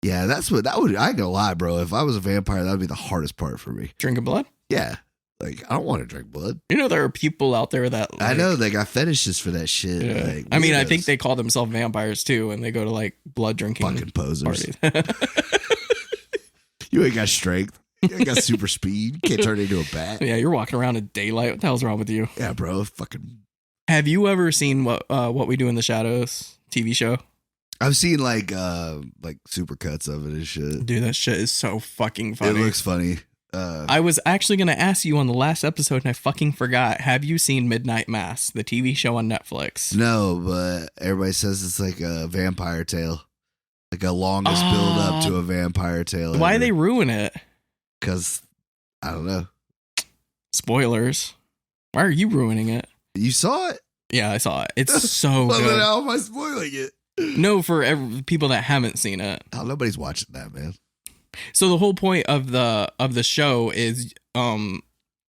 Speaker 3: Yeah, that's what that would. I ain't gonna lie, bro. If I was a vampire, that would be the hardest part for me.
Speaker 1: Drinking blood?
Speaker 3: Yeah. Like, I don't want to drink blood.
Speaker 1: You know, there are people out there that
Speaker 3: I know they got fetishes for that shit.
Speaker 1: Yeah.
Speaker 3: Like,
Speaker 1: I mean, I think they call themselves vampires too, and they go to like blood drinking
Speaker 3: fucking posers.
Speaker 1: parties.
Speaker 3: You ain't got strength. You ain't got super speed. You can't turn into a bat.
Speaker 1: Yeah, you're walking around in daylight. What the hell's wrong with you?
Speaker 3: Yeah, bro. Fucking.
Speaker 1: Have you ever seen what we do in the shadows TV show?
Speaker 3: I've seen like super cuts of it and shit.
Speaker 1: Dude, that shit is so fucking funny.
Speaker 3: It looks funny.
Speaker 1: I was actually going to ask you on the last episode, and I fucking forgot. Have you seen Midnight Mass, the TV show on Netflix?
Speaker 3: No, but everybody says it's like a vampire tale. Like a longest build up to a vampire tale.
Speaker 1: Why they ruin it?
Speaker 3: Because, I don't know.
Speaker 1: Spoilers. Why are you ruining it?
Speaker 3: You saw it?
Speaker 1: Yeah, I saw it. It's so
Speaker 3: Well,
Speaker 1: good.
Speaker 3: then how am I spoiling it?
Speaker 1: No, for people that haven't seen it.
Speaker 3: Oh, nobody's watching that, man.
Speaker 1: So the whole point of the show is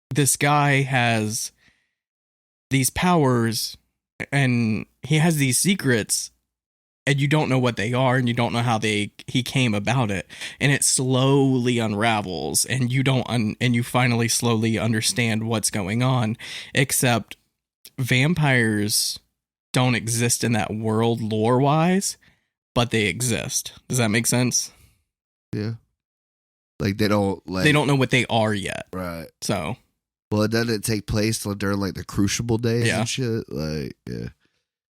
Speaker 1: this guy has these powers and he has these secrets and you don't know what they are and you don't know how he came about it, and it slowly unravels and you don't and you finally slowly understand what's going on, except vampires don't exist in that world lore wise, but they exist. Does that make sense?
Speaker 3: Yeah. Like they don't
Speaker 1: know what they are yet.
Speaker 3: Right.
Speaker 1: So
Speaker 3: well, doesn't it take place during like the Crucible days
Speaker 1: Yeah.
Speaker 3: and shit? Like, yeah.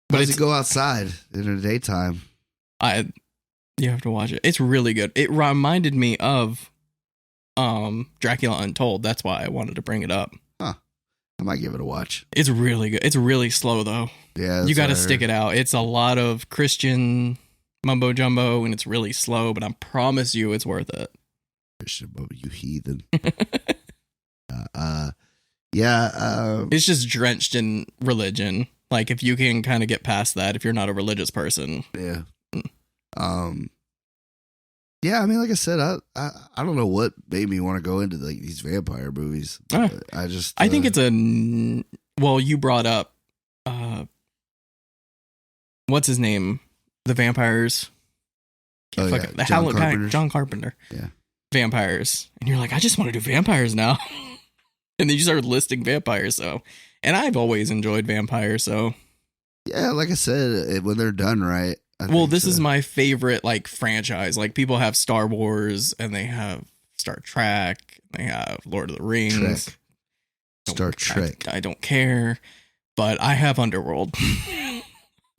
Speaker 1: But
Speaker 3: How does it go outside in the daytime?
Speaker 1: You have to watch it. It's really good. It reminded me of Dracula Untold. That's why I wanted to bring it up.
Speaker 3: Huh. I might give it a watch.
Speaker 1: It's really good. It's really slow though.
Speaker 3: Yeah.
Speaker 1: You got to stick it out. It's a lot of Christian mumbo jumbo and it's really slow, but I promise you it's worth it.
Speaker 3: Christian mumbo, you heathen. Yeah.
Speaker 1: It's just drenched in religion. Like if you can kind of get past that, if you're not a religious person.
Speaker 3: Yeah. Yeah, I mean, like I said, I don't know what made me want to go into like these vampire movies. I
Speaker 1: think it's well, you brought up what's his name? The vampires. John Carpenter.
Speaker 3: Yeah.
Speaker 1: Vampires. And you're like, I just want to do vampires now. And then you started listing vampires, so. And I've always enjoyed vampires, so.
Speaker 3: Yeah, like I said, when they're done right.
Speaker 1: This is my favorite, like, franchise. Like, people have Star Wars, and they have Star Trek, they have Lord of the Rings.
Speaker 3: Star Trek.
Speaker 1: I don't care, but I have Underworld.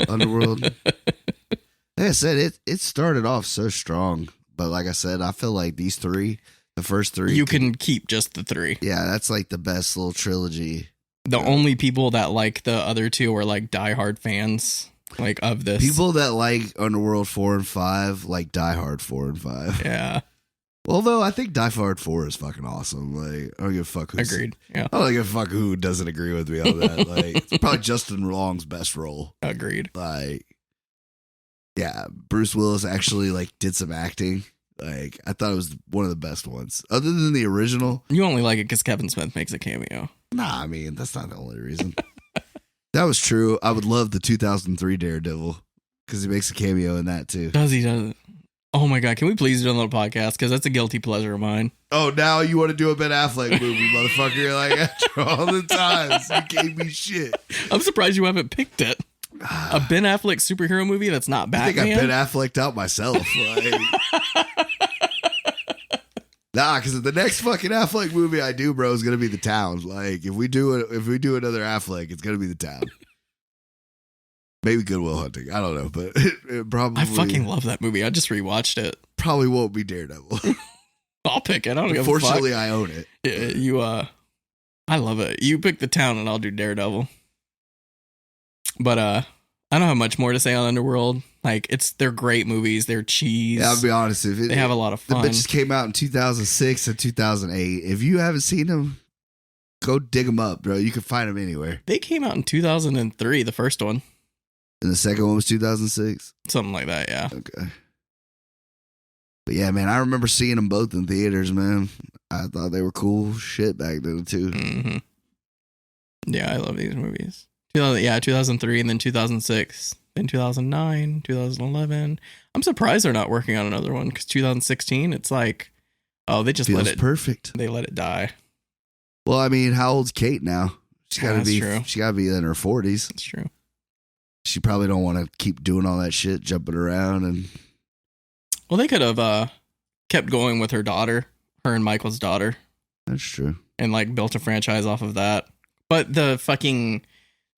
Speaker 3: Underworld. Like I said, it started off so strong, but like I said, I feel like these three, the first three,
Speaker 1: you can keep just the three.
Speaker 3: Yeah, that's like the best little trilogy.
Speaker 1: The only people that like the other two are like diehard fans, like of this.
Speaker 3: People that like Underworld 4 and 5 like Die Hard 4 and 5.
Speaker 1: Yeah.
Speaker 3: Although I think Die Hard 4 is fucking awesome. Like, I don't give a fuck
Speaker 1: Agreed. Yeah.
Speaker 3: I don't give a fuck who doesn't agree with me on that. Like, it's probably Justin Long's best role.
Speaker 1: Agreed.
Speaker 3: Like, yeah, Bruce Willis actually like did some acting. Like, I thought it was one of the best ones, other than the original.
Speaker 1: You only like it because Kevin Smith makes a cameo.
Speaker 3: Nah, I mean that's not the only reason. That was true. I would love the 2003 Daredevil because he makes a cameo in that too.
Speaker 1: Does he? Oh my god! Can we please do a little podcast? Because that's a guilty pleasure of mine.
Speaker 3: Oh, now you want to do a Ben Affleck movie, motherfucker? You're like, after all the times you gave me shit.
Speaker 1: I'm surprised you haven't picked it. A Ben Affleck superhero movie that's not Batman.
Speaker 3: I think I Ben Afflecked out myself. Like, nah, because the next fucking Affleck movie I do, bro, is gonna be The Town. Like, if we do another Affleck, it's gonna be The Town. Maybe Good Will Hunting. I don't know, but it probably.
Speaker 1: I fucking love that movie. I just rewatched it.
Speaker 3: Probably won't be Daredevil.
Speaker 1: I'll pick it. I don't give a fuck.
Speaker 3: Fortunately, I own it.
Speaker 1: Yeah, I love it. You pick The Town, and I'll do Daredevil. But I don't have much more to say on Underworld. Like, they're great movies. They're cheese.
Speaker 3: Yeah, I'll be honest.
Speaker 1: They have a lot of fun.
Speaker 3: The bitches came out in 2006 and 2008. If you haven't seen them, go dig them up, bro. You can find them anywhere.
Speaker 1: They came out in 2003, the first one.
Speaker 3: And the second one was 2006?
Speaker 1: Something like that, yeah.
Speaker 3: Okay. But yeah, man, I remember seeing them both in theaters, man. I thought they were cool shit back then, too.
Speaker 1: Mm-hmm. Yeah, I love these movies. 2003 and then 2006. Then 2009, 2011. I'm surprised they're not working on another one because 2016, it's like, oh, they just
Speaker 3: Feels
Speaker 1: let it.
Speaker 3: Perfect.
Speaker 1: They let it die.
Speaker 3: Well, I mean, how old's Kate now? She's got to be.
Speaker 1: True.
Speaker 3: She got to be in her 40s.
Speaker 1: That's true.
Speaker 3: She probably don't want to keep doing all that shit, jumping around and.
Speaker 1: Well, they could have kept going with her daughter, her and Michael's daughter.
Speaker 3: That's true.
Speaker 1: And like built a franchise off of that. But the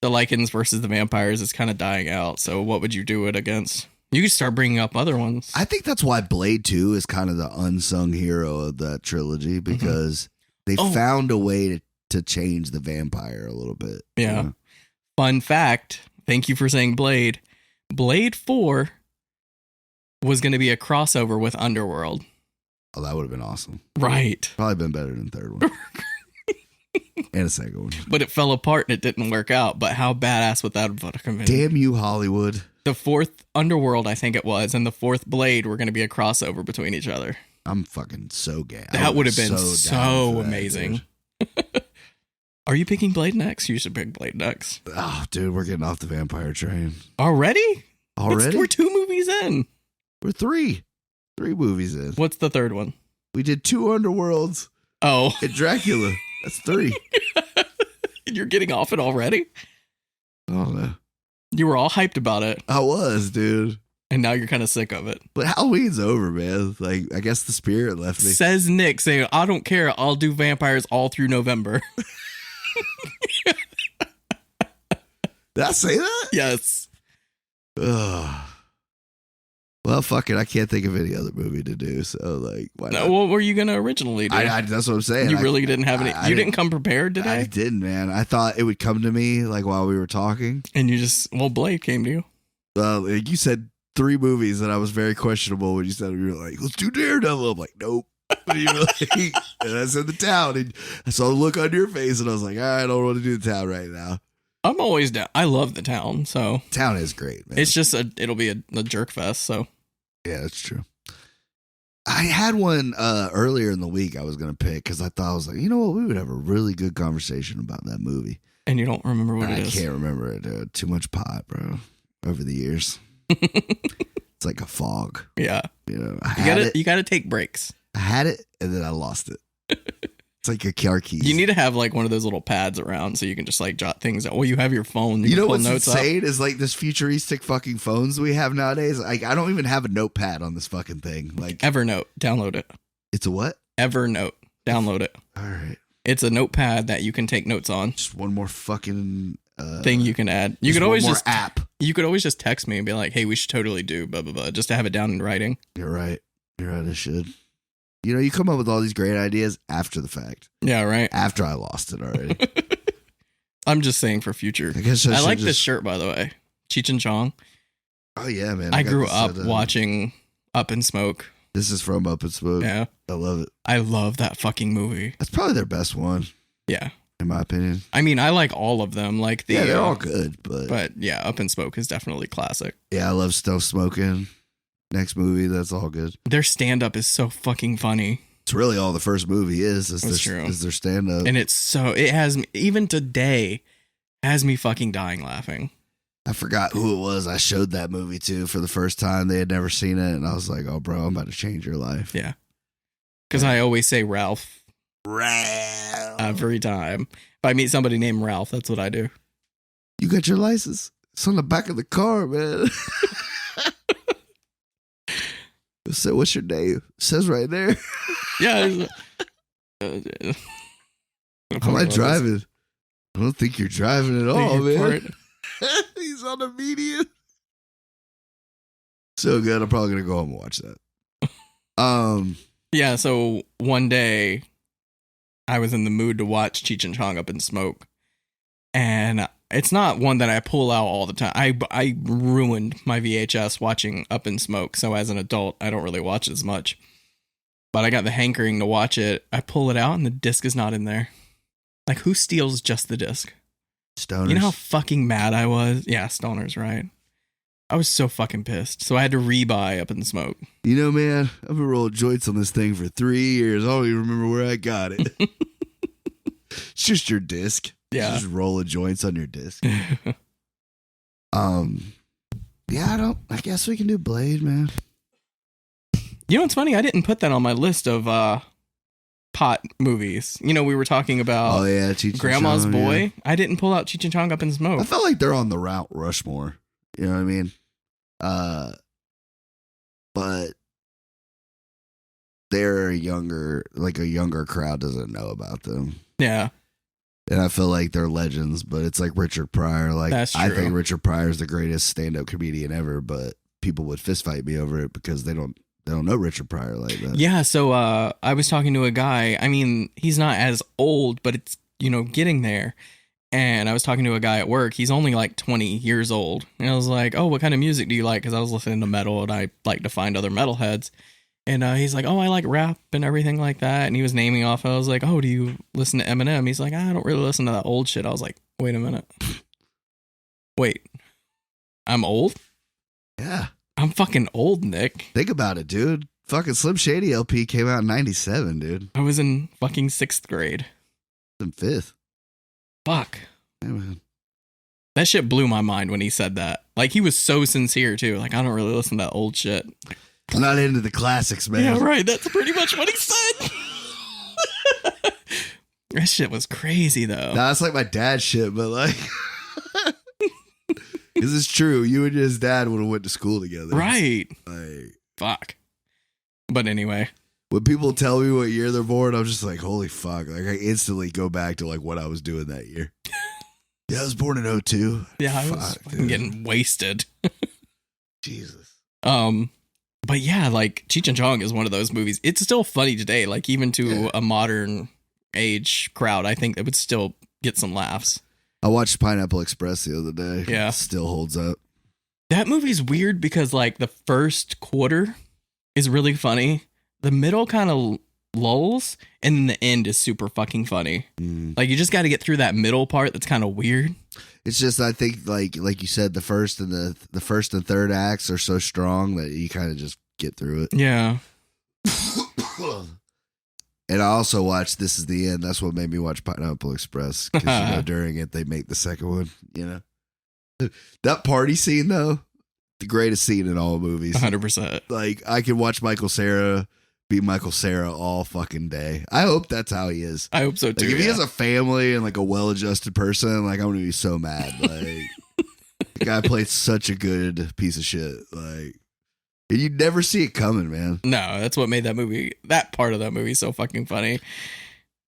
Speaker 1: Lycans versus the vampires is kind of dying out. So what would you do it against? You could start bringing up other ones.
Speaker 3: I think that's why Blade 2 is kind of the unsung hero of that trilogy because they found a way to change the vampire a little bit.
Speaker 1: Yeah.
Speaker 3: You know?
Speaker 1: Fun fact. Thank you for saying Blade. Blade 4 was going to be a crossover with Underworld.
Speaker 3: Oh, that would have been awesome.
Speaker 1: Right.
Speaker 3: Probably been better than the third one. And a second one.
Speaker 1: But it fell apart and it didn't work out. But how badass would that have been?
Speaker 3: Damn you, Hollywood.
Speaker 1: The fourth Underworld, I think it was, and the fourth Blade were going to be a crossover between each other.
Speaker 3: I'm fucking so gay.
Speaker 1: That would have been so amazing. Are you picking Blade next? You should pick Blade next.
Speaker 3: Oh, dude, we're getting off the vampire train.
Speaker 1: Already?
Speaker 3: Already?
Speaker 1: We're 2 movies in.
Speaker 3: We're 3 movies in.
Speaker 1: What's the third one?
Speaker 3: We did 2 Underworlds.
Speaker 1: Oh.
Speaker 3: And Dracula. That's 3.
Speaker 1: You're getting off it already?
Speaker 3: I don't know.
Speaker 1: You were all hyped about it.
Speaker 3: I was, dude.
Speaker 1: And now you're kind of sick of it.
Speaker 3: But Halloween's over, man. Like, I guess the spirit left me.
Speaker 1: Says Nick saying, I don't care. I'll do vampires all through November.
Speaker 3: Did I say that?
Speaker 1: Yes.
Speaker 3: Ugh. Well, fuck it. I can't think of any other movie to do. So, like, why not?
Speaker 1: What were you going to originally do?
Speaker 3: That's what I'm saying.
Speaker 1: You really didn't have any. You didn't come prepared today?
Speaker 3: I didn't, man. I thought it would come to me, like, while we were talking.
Speaker 1: And you just, Blade came to you.
Speaker 3: Like you said 3 movies, and I was very questionable when you said, you were like, let's do Daredevil. I'm like, nope. And, you were like, and I said The Town, and I saw the look on your face, and I was like, I don't want to do The Town right now.
Speaker 1: I'm always down. I love The Town, so.
Speaker 3: Town is great, man.
Speaker 1: It's just it'll be a jerk fest, so.
Speaker 3: Yeah, that's true. I had one earlier in the week I was going to pick because I thought, I was like, you know what? We would have a really good conversation about that movie.
Speaker 1: And you don't remember what it is?
Speaker 3: I can't remember it, dude. Too much pot, bro, over the years. It's like a fog.
Speaker 1: Yeah.
Speaker 3: You know,
Speaker 1: you gotta take breaks.
Speaker 3: I had it, and then I lost it. It's like your car keys.
Speaker 1: You need to have like one of those little pads around so you can just like jot things out. Well, you have your phone.
Speaker 3: You know what's insane is like this futuristic fucking phones we have nowadays. Like I don't even have a notepad on this fucking thing. Like
Speaker 1: Evernote, download it.
Speaker 3: It's a what?
Speaker 1: Evernote, download it.
Speaker 3: All right.
Speaker 1: It's a notepad that you can take notes on.
Speaker 3: Just one more fucking
Speaker 1: thing you can add. You could always just
Speaker 3: app.
Speaker 1: You could always just text me and be like, "Hey, we should totally do blah blah blah," just to have it down in writing.
Speaker 3: You're right. I should. You know, you come up with all these great ideas after the fact.
Speaker 1: Yeah, right.
Speaker 3: After I lost it already.
Speaker 1: I'm just saying for future.
Speaker 3: I guess
Speaker 1: I like this shirt, by the way. Cheech and Chong.
Speaker 3: Oh, yeah, man.
Speaker 1: I grew up watching Up in Smoke.
Speaker 3: This is from Up in Smoke.
Speaker 1: Yeah.
Speaker 3: I love it.
Speaker 1: I love that fucking movie.
Speaker 3: That's probably their best one.
Speaker 1: Yeah.
Speaker 3: In my opinion.
Speaker 1: I mean, I like all of them. Like
Speaker 3: they're all good,
Speaker 1: but yeah, Up in Smoke is definitely classic.
Speaker 3: Yeah, I love Still Smoking. Next movie, that's all good.
Speaker 1: Their stand-up is so fucking funny.
Speaker 3: It's really all the first movie is their stand-up.
Speaker 1: And it has me, even today, has me fucking dying laughing.
Speaker 3: I forgot who it was I showed that movie to for the first time. They had never seen it, and I was like, oh, bro, I'm about to change your life.
Speaker 1: Yeah. Because I always say Ralph.
Speaker 3: Ralph.
Speaker 1: Every time. If I meet somebody named Ralph, that's what I do.
Speaker 3: You got your license? It's on the back of the car, man. So what's your name? It says right there.
Speaker 1: Yeah.
Speaker 3: How am I driving? I don't think you're driving at all, man. He's on the median. So good. I'm probably gonna go home and watch that.
Speaker 1: Yeah. So one day, I was in the mood to watch Cheech and Chong Up in Smoke, and it's not one that I pull out all the time. I ruined my VHS watching Up in Smoke, so as an adult, I don't really watch it as much. But I got the hankering to watch it. I pull it out, and the disc is not in there. Like, who steals just the disc?
Speaker 3: Stoners.
Speaker 1: You know how fucking mad I was? Yeah, Stoners, right? I was so fucking pissed. So I had to rebuy Up in Smoke.
Speaker 3: You know, man, I've been rolling joints on this thing for 3 years. I don't even remember where I got it. It's just your disc.
Speaker 1: Yeah.
Speaker 3: Just rolling joints on your disc. Yeah, I guess we can do Blade, man.
Speaker 1: You know what's funny? I didn't put that on my list of pot movies. You know, we were talking about
Speaker 3: Cheech
Speaker 1: Grandma's
Speaker 3: and Chong,
Speaker 1: Boy.
Speaker 3: yeah.
Speaker 1: I didn't pull out Cheech and Chong Up in Smoke.
Speaker 3: I felt like they're on the Mount Rushmore. You know what I mean? But they're a younger crowd doesn't know about them.
Speaker 1: Yeah.
Speaker 3: And I feel like they're legends, but it's like Richard Pryor. Like,
Speaker 1: that's true.
Speaker 3: I think Richard Pryor is the greatest stand-up comedian ever, but people would fist fight me over it because they don't know Richard Pryor like that.
Speaker 1: Yeah, so I was talking to a guy. I mean, he's not as old, but it's, getting there. And I was talking to a guy at work. He's only like 20 years old. And I was like, oh, what kind of music do you like? Because I was listening to metal and I like to find other metalheads. And he's like, oh, I like rap and everything like that. And he was naming off. I was like, oh, do you listen to Eminem? He's like, I don't really listen to that old shit. I was like, wait a minute. Wait, I'm old?
Speaker 3: Yeah.
Speaker 1: I'm fucking old, Nick.
Speaker 3: Think about it, dude. Fucking Slim Shady LP came out in 97, dude.
Speaker 1: I was in fucking 6th grade.
Speaker 3: In 5th.
Speaker 1: Fuck.
Speaker 3: Yeah, man.
Speaker 1: That shit blew my mind when he said that. Like, he was so sincere, too. Like, I don't really listen to that old shit.
Speaker 3: I'm not into the classics, man.
Speaker 1: Yeah, right. That's pretty much what he said. That shit was crazy, though.
Speaker 3: Nah, it's like my dad shit, but like, because it's true. You and his dad would have went to school together.
Speaker 1: Right.
Speaker 3: Like,
Speaker 1: Fuck. But anyway.
Speaker 3: when people tell me what year they're born, I'm just like, holy fuck. Like, I instantly go back to like what I was doing that year. Yeah, I was born in 2002.
Speaker 1: Yeah, I was fucking getting wasted.
Speaker 3: Jesus.
Speaker 1: But yeah, like, Cheech and Chong is one of those movies. It's still funny today. Like, even to a modern age crowd, I think it would still get some laughs.
Speaker 3: I watched Pineapple Express the other day.
Speaker 1: Yeah.
Speaker 3: It still holds up.
Speaker 1: That movie's weird because, like, the first quarter is really funny. The middle kind of lulls, and then the end is super fucking funny. Like, you just got to get through that middle part that's kind of weird.
Speaker 3: It's just, I think, like you said, the first and third acts are so strong that you kind of just get through it.
Speaker 1: Yeah.
Speaker 3: And I also watched This Is the End. That's what made me watch Pineapple Express. Because, during it, they make the second one, That party scene, though, the greatest scene in all movies.
Speaker 1: 100%.
Speaker 3: Like, I could watch Michael Cera be Michael Cera all fucking day. I hope that's how he is.
Speaker 1: I hope so, too.
Speaker 3: Like, if he has a family and, like, a well-adjusted person, like, I'm going to be so mad. Like, the guy played such a good piece of shit. Like, and you'd never see it coming, man.
Speaker 1: No, that's what made that part of that movie so fucking funny.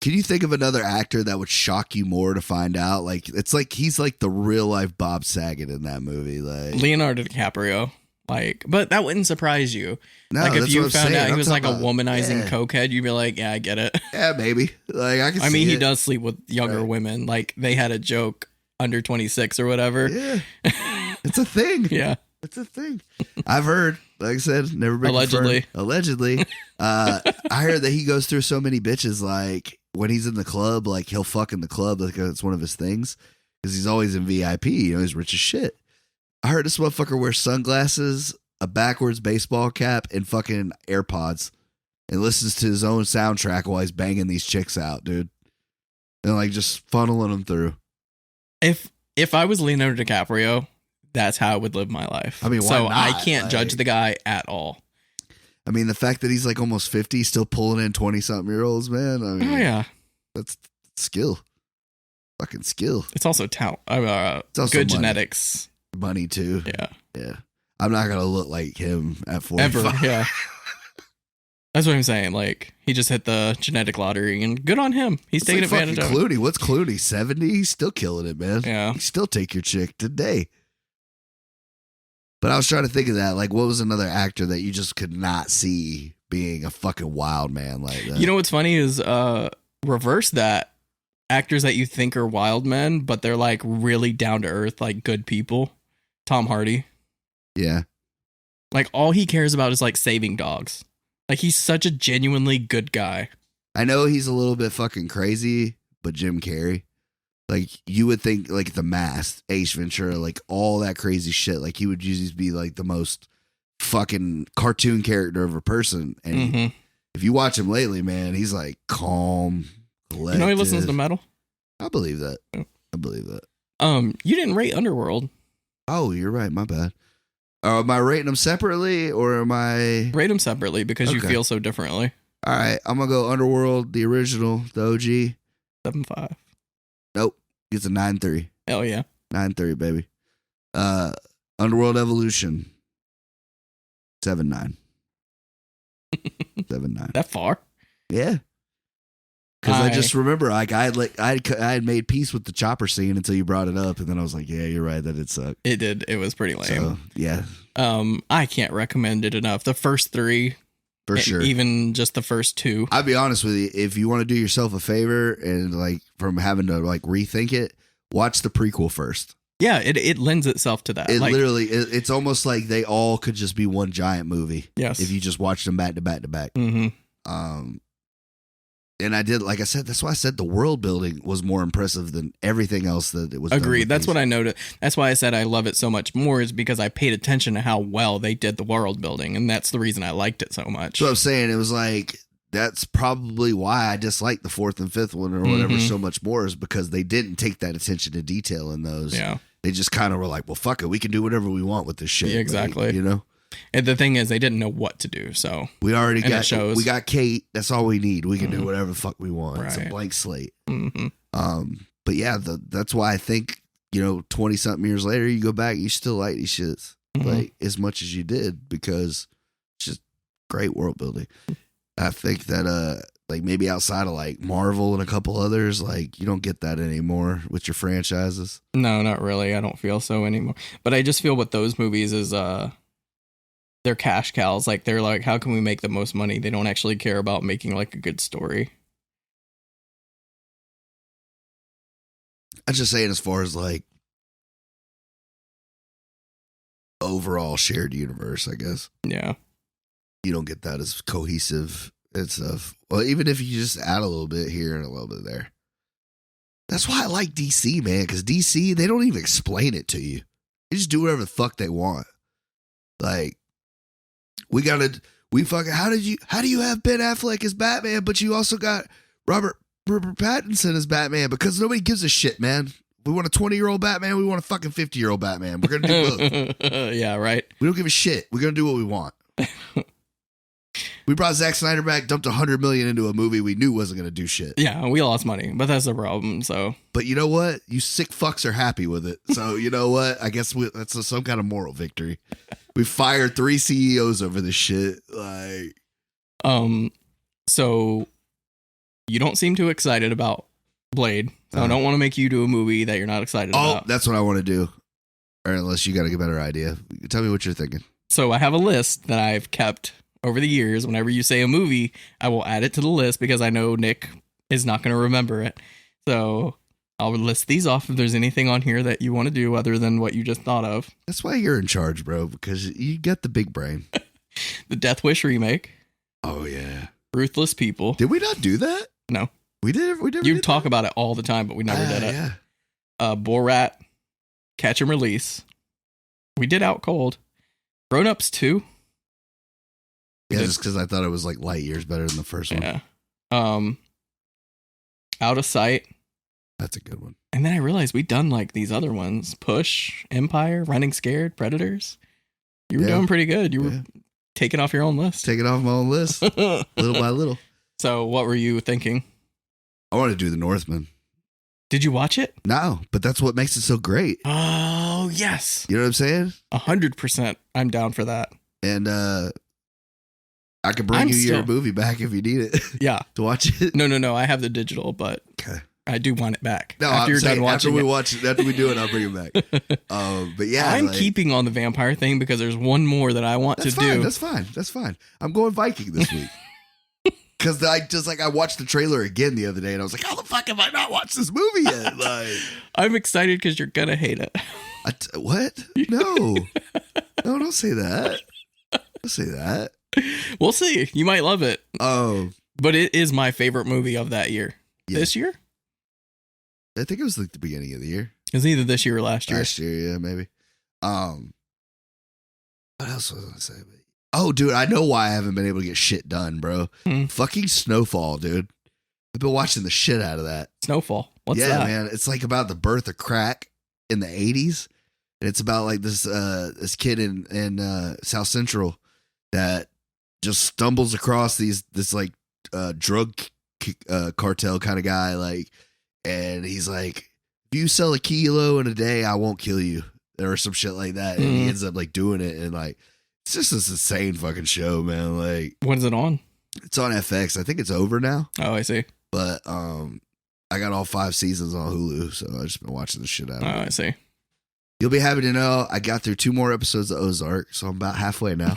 Speaker 3: Can you think of another actor that would shock you more to find out? Like, it's like he's like the real life Bob Saget in that movie. Like
Speaker 1: Leonardo DiCaprio. Like, but that wouldn't surprise you.
Speaker 3: No,
Speaker 1: like, if you found out he was like a
Speaker 3: about,
Speaker 1: womanizing cokehead, you'd be like, yeah, I get it.
Speaker 3: Yeah, maybe. Like, I
Speaker 1: mean, he does sleep with younger women. Like, they had a joke under 26 or whatever.
Speaker 3: Yeah. It's a thing.
Speaker 1: Yeah.
Speaker 3: It's a thing. I've heard, like I said, never been
Speaker 1: Allegedly.
Speaker 3: confirmed. Allegedly. I heard that he goes through so many bitches, like, when he's in the club, like, he'll fuck in the club. Like, it's one of his things. Because he's always in VIP. He's rich as shit. I heard this motherfucker wears sunglasses, a backwards baseball cap, and fucking AirPods. And listens to his own soundtrack while he's banging these chicks out, dude. And, like, just funneling them through.
Speaker 1: If I was Leonardo DiCaprio, that's how I would live my life.
Speaker 3: I mean, why
Speaker 1: so
Speaker 3: not?
Speaker 1: I can't judge the guy at all.
Speaker 3: I mean, the fact that he's like almost 50, still pulling in 20-something-year-olds, man. I mean,
Speaker 1: Oh, yeah.
Speaker 3: That's skill. Fucking skill.
Speaker 1: It's also talent.
Speaker 3: It's also
Speaker 1: good
Speaker 3: money.
Speaker 1: Genetics.
Speaker 3: Money, too.
Speaker 1: Yeah.
Speaker 3: Yeah. I'm not going to look like him at 45.
Speaker 1: Ever. Yeah. That's what I'm saying. Like, he just hit the genetic lottery, and good on him. He's
Speaker 3: It's
Speaker 1: taking
Speaker 3: like
Speaker 1: advantage of
Speaker 3: fucking
Speaker 1: it.
Speaker 3: Clooney. What's Clooney? 70? He's still killing it, man.
Speaker 1: Yeah.
Speaker 3: He still take your chick today. But I was trying to think of that. Like, what was another actor that you just could not see being a fucking wild man like that?
Speaker 1: You know what's funny is reverse that. Actors that you think are wild men, but they're like really down to earth, like good people. Tom Hardy.
Speaker 3: Yeah.
Speaker 1: Like, all he cares about is like saving dogs. Like, he's such a genuinely good guy.
Speaker 3: I know he's a little bit fucking crazy, but Jim Carrey, like, you would think, like, The Mask, Ace Ventura, like, all that crazy shit, like, he would usually be, like, the most fucking cartoon character of a person, and if you watch him lately, man, he's, like, calm, collected.
Speaker 1: You know he listens to metal?
Speaker 3: I believe that. I believe that.
Speaker 1: You didn't rate Underworld.
Speaker 3: Oh, you're right, my bad. Am I rating them separately, or am I...
Speaker 1: Rate them separately, because you feel so differently.
Speaker 3: All right, I'm going to go Underworld, the original, the OG.
Speaker 1: 7.5.
Speaker 3: Nope. It's a 9.3.
Speaker 1: Hell yeah.
Speaker 3: 9.3, baby. Underworld Evolution. 7.9. 7.9.
Speaker 1: That far?
Speaker 3: Yeah. Because I just remember, like, I had made peace with the chopper scene until you brought it up, and then I was like, yeah, you're right, that it sucked.
Speaker 1: It did. It was pretty lame.
Speaker 3: So, yeah.
Speaker 1: I can't recommend it enough. The first 3,
Speaker 3: for sure. Even
Speaker 1: just the first 2.
Speaker 3: I'll be honest with you, if you want to do yourself a favor and, like, from having to, like, rethink it, watch the prequel first.
Speaker 1: Yeah, it lends itself to that.
Speaker 3: It literally, it's almost like they all could just be one giant movie.
Speaker 1: Yes.
Speaker 3: If you just watched them back to back to back. And I did, like I said, that's why I said the world building was more impressive than everything else that it was.
Speaker 1: Agreed. That's what I noticed. That's why I said I love it so much more, is because I paid attention to how well they did the world building. And that's the reason I liked it so much.
Speaker 3: So I'm saying, it was like that's probably why I dislike the fourth and fifth one or whatever so much more, is because they didn't take that attention to detail in those.
Speaker 1: Yeah.
Speaker 3: They just kind of were like, well, fuck it. We can do whatever we want with this shit.
Speaker 1: Yeah, exactly.
Speaker 3: Like, you know?
Speaker 1: And the thing is, they didn't know what to do. So
Speaker 3: we already
Speaker 1: and
Speaker 3: got, we got Kate. That's all we need. We can do whatever the fuck we want. It's a blank slate. But yeah, that's why I think, 20 something years later, you go back, you still like these shits like as much as you did, because it's just great world building. I think that, like maybe outside of like Marvel and a couple others, like you don't get that anymore with your franchises.
Speaker 1: No, not really. I don't feel so anymore. But I just feel with those movies is they're cash cows. Like they're like, how can we make the most money? They don't actually care about making like a good story.
Speaker 3: I'm just saying, as far as like overall shared universe, I guess.
Speaker 1: Yeah.
Speaker 3: You don't get that as cohesive and stuff. Well, even if you just add a little bit here and a little bit there. That's why I like DC, man, because DC, they don't even explain it to you. They just do whatever the fuck they want. Like, how do you have Ben Affleck as Batman, but you also got Robert Pattinson as Batman? Because nobody gives a shit, man. We want a 20-year-old Batman. We want a fucking 50-year-old Batman. We're going to do both.
Speaker 1: Yeah, right.
Speaker 3: We don't give a shit. We're going to do what we want. We brought Zack Snyder back, dumped $100 million into a movie we knew wasn't going to do shit.
Speaker 1: Yeah, we lost money, but that's the problem. So,
Speaker 3: but you know what? You sick fucks are happy with it. So you know what? I guess that's some kind of moral victory. We fired 3 CEOs over this shit. Like,
Speaker 1: so you don't seem too excited about Blade. So I don't want to make you do a movie that you're not excited about.
Speaker 3: Oh, that's what I want to do. Or unless you got a better idea. Tell me what you're thinking.
Speaker 1: So I have a list that I've kept over the years. Whenever you say a movie, I will add it to the list because I know Nick is not going to remember it. So I'll list these off if there's anything on here that you want to do other than what you just thought of.
Speaker 3: That's why you're in charge, bro, because you got the big brain.
Speaker 1: The Death Wish remake.
Speaker 3: Oh, yeah.
Speaker 1: Ruthless People.
Speaker 3: Did we not do that?
Speaker 1: No.
Speaker 3: We did.
Speaker 1: You talk about it all the time, but we never did it.
Speaker 3: Yeah.
Speaker 1: Borat. Catch and Release. We did Out Cold. Grown Ups 2.
Speaker 3: Yeah, just because I thought it was like light years better than the first one.
Speaker 1: Yeah. Out of Sight.
Speaker 3: That's a good one.
Speaker 1: And then I realized we'd done like these other ones. Push, Empire, Running Scared, Predators. You were doing pretty good. You were taking off your own list.
Speaker 3: Taking off my own list. Little by little.
Speaker 1: So what were you thinking?
Speaker 3: I want to do The Northman.
Speaker 1: Did you watch it?
Speaker 3: No, but that's what makes it so great.
Speaker 1: Oh, yes.
Speaker 3: You know what I'm saying?
Speaker 1: 100%. I'm down for that.
Speaker 3: And I can bring your movie back if you need it.
Speaker 1: Yeah.
Speaker 3: To watch it.
Speaker 1: No. I have the digital, but I do want it back.
Speaker 3: No, after you're done watching after we do it, I'll bring it back. But yeah,
Speaker 1: I'm keeping on the vampire thing because there's one more that I want to do.
Speaker 3: That's fine. I'm going Viking this week. Because I watched the trailer again the other day and I was like, how the fuck have I not watched this movie yet? Like,
Speaker 1: I'm excited because you're going to hate it.
Speaker 3: What? No, don't say that. Don't say that.
Speaker 1: We'll see. You might love it.
Speaker 3: Oh.
Speaker 1: But it is my favorite movie of that year. Yeah. This year?
Speaker 3: I think it was like the beginning of the year.
Speaker 1: It was either this year or last year.
Speaker 3: Last year, yeah, maybe. What else was I going to say? Oh, dude, I know why I haven't been able to get shit done, bro. Fucking Snowfall, dude. I've been watching the shit out of that.
Speaker 1: Snowfall? What's that?
Speaker 3: Yeah, man. It's like about the birth of crack in the 80s. And it's about like this kid in South Central that just stumbles across this like drug cartel kind of guy, like, and he's like, if you sell a kilo in a day, I won't kill you, or some shit like that. And he ends up like doing it, and like, it's just this insane fucking show, man. Like,
Speaker 1: when's it on?
Speaker 3: It's on FX. I think it's over now.
Speaker 1: Oh, I see.
Speaker 3: But I got all 5 seasons on Hulu, so I've just been watching the shit out of it.
Speaker 1: Oh, I see.
Speaker 3: You'll be happy to know I got through 2 more episodes of Ozark, so I'm about halfway now.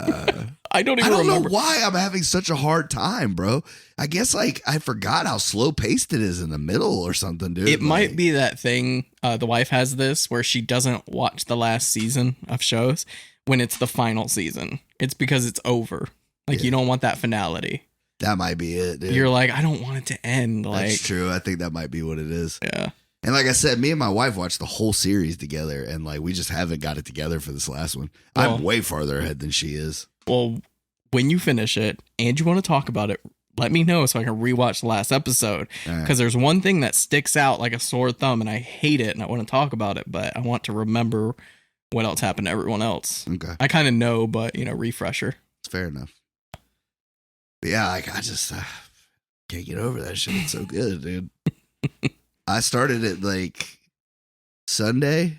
Speaker 1: I don't remember.
Speaker 3: Know why I'm having such a hard time, bro. I guess like I forgot how slow paced it is in the middle or something, dude.
Speaker 1: It might be that thing. The wife has this where she doesn't watch the last season of shows when it's the final season. It's because it's over. Like you don't want that finality.
Speaker 3: That might be it, dude.
Speaker 1: You're like, I don't want it to end. Like,
Speaker 3: that's true. I think that might be what it is.
Speaker 1: Yeah.
Speaker 3: And like I said, me and my wife watched the whole series together, and like we just haven't got it together for this last one. Well, I'm way farther ahead than she is.
Speaker 1: Well, when you finish it and you want to talk about it, let me know so I can rewatch the last episode. Because there's one thing that sticks out like a sore thumb, and I hate it, and I want to talk about it, but I want to remember what else happened to everyone else.
Speaker 3: Okay.
Speaker 1: I kind of know, but, refresher.
Speaker 3: It's fair enough. But yeah, like, I just can't get over that shit. It's so good, dude. I started it like Saturday,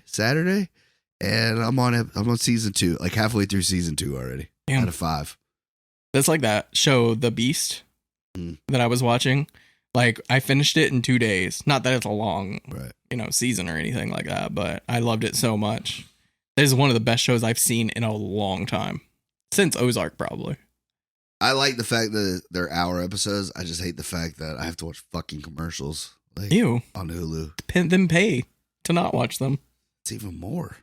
Speaker 3: and I'm on season 2, like halfway through season 2 already.
Speaker 1: Damn.
Speaker 3: Out of 5.
Speaker 1: That's like that show, The Beast, that I was watching. Like, I finished it in 2 days. Not that it's a long, season or anything like that, but I loved it so much. This is one of the best shows I've seen in a long time. Since Ozark, probably.
Speaker 3: I like the fact that they're hour episodes. I just hate the fact that I have to watch fucking commercials. Like,
Speaker 1: Ew.
Speaker 3: On Hulu.
Speaker 1: Then pay to not watch them.
Speaker 3: It's even more.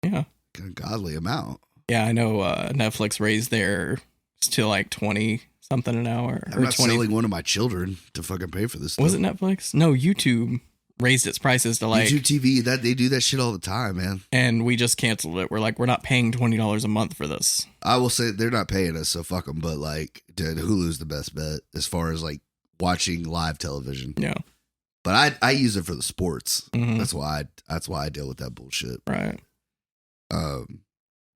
Speaker 1: Yeah.
Speaker 3: An ungodly amount.
Speaker 1: Yeah, I know Netflix raised theirs to like 20 something an hour.
Speaker 3: I'm not selling one of my children to fucking pay for this stuff.
Speaker 1: Was it Netflix? No, YouTube raised its prices to like
Speaker 3: YouTube TV. That they do that shit all the time, man.
Speaker 1: And we just canceled it. We're like, we're not paying $20 a month for this.
Speaker 3: I will say they're not paying us, so fuck them. But like, dude, Hulu's the best bet as far as like watching live television.
Speaker 1: Yeah.
Speaker 3: But I use it for the sports.
Speaker 1: Mm-hmm.
Speaker 3: That's why I deal with that bullshit.
Speaker 1: Right.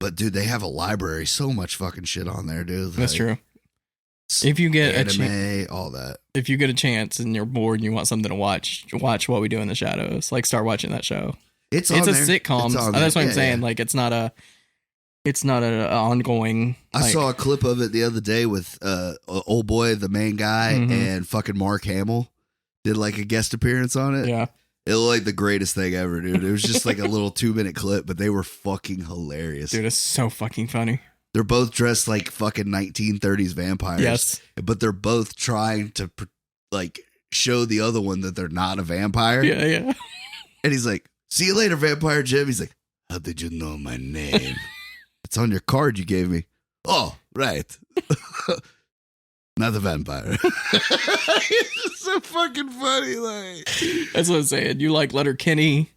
Speaker 3: But dude, they have a library, so much fucking shit on there, dude.
Speaker 1: That's
Speaker 3: like,
Speaker 1: true. If you get
Speaker 3: anime, all that.
Speaker 1: If you get a chance and you're bored and you want something to watch What We Do in the Shadows. Like, start watching that show. It's a sitcom. That's what I'm saying. Yeah. Like, it's not an ongoing.
Speaker 3: I saw a clip of it the other day with old boy, the main guy, and fucking Mark Hamill did like a guest appearance on it.
Speaker 1: Yeah.
Speaker 3: It looked like the greatest thing ever, dude. It was just like a little 2-minute clip, but they were fucking hilarious.
Speaker 1: Dude, it's so fucking funny.
Speaker 3: They're both dressed like fucking 1930s vampires.
Speaker 1: Yes.
Speaker 3: But they're both trying to like show the other one that they're not a vampire.
Speaker 1: Yeah, yeah.
Speaker 3: And he's like, "See you later, Vampire Jim." He's like, "How did you know my name?" "It's on your card you gave me." "Oh, right." Not the vampire. It's just so fucking funny. Like,
Speaker 1: that's what I'm saying. You like Letterkenny,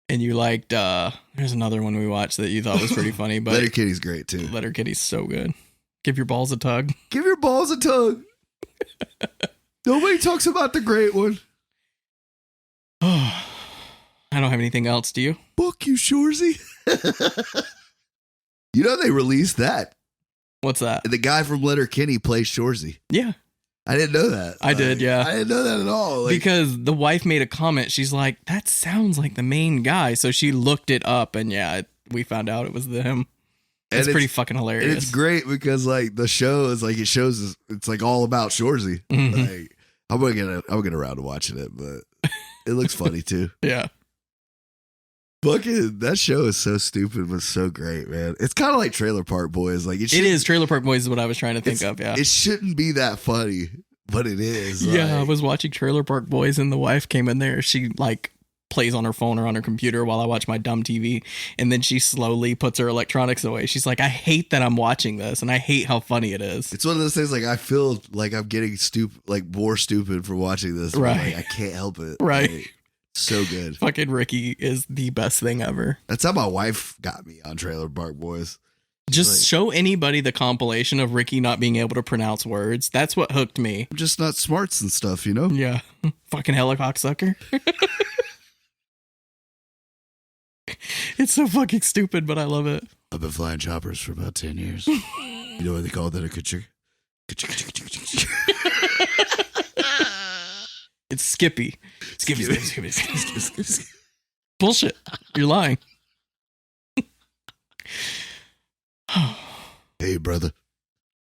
Speaker 1: and you liked there's another one we watched that you thought was pretty funny, but
Speaker 3: Letterkenny's great too.
Speaker 1: Letterkenny's so good. Give your balls a tug.
Speaker 3: Give your balls a tug. Nobody talks about the great one.
Speaker 1: I don't have anything else, do you?
Speaker 3: Fuck you, Shorzy. You know they released that.
Speaker 1: What's that?
Speaker 3: The guy from Letterkenny plays Shorzy.
Speaker 1: Yeah.
Speaker 3: I didn't know that.
Speaker 1: I did, yeah.
Speaker 3: I didn't know that at all. Like,
Speaker 1: because the wife made a comment. She's like, that sounds like the main guy. So she looked it up, and we found out it was him. It's pretty fucking hilarious.
Speaker 3: And it's great because like the show is like, it's like all about Shorzy.
Speaker 1: Mm-hmm.
Speaker 3: Like, I'm gonna get around to watching it, but it looks funny too.
Speaker 1: Yeah.
Speaker 3: Fucking that show is so stupid but so great, man. It's kind of like Trailer Park Boys. Like it
Speaker 1: is. Trailer Park Boys is what I was trying to think of. Yeah,
Speaker 3: it shouldn't be that funny, but it is.
Speaker 1: Yeah,
Speaker 3: like,
Speaker 1: I was watching Trailer Park Boys and the wife came in there. She like plays on her phone or on her computer while I watch my dumb TV, and then she slowly puts her electronics away. She's like, "I hate that I'm watching this, and I hate how funny it is."
Speaker 3: It's one of those things. Like I feel like I'm getting more stupid for watching this.
Speaker 1: Right,
Speaker 3: like, I can't help it.
Speaker 1: Right.
Speaker 3: Like, so good.
Speaker 1: Fucking Ricky is the best thing ever.
Speaker 3: That's how my wife got me on Trailer Park Boys.
Speaker 1: Just show anybody the compilation of Ricky not being able to pronounce words. That's what hooked me.
Speaker 3: I'm just not smarts and stuff, you know?
Speaker 1: Yeah. Fucking helicock sucker. It's so fucking stupid, but I love it.
Speaker 3: I've been flying choppers for about 10 years. You know what they call that? A ka-ching?
Speaker 1: It's Skippy. Skippy. Bullshit. You're lying.
Speaker 3: Hey, brother.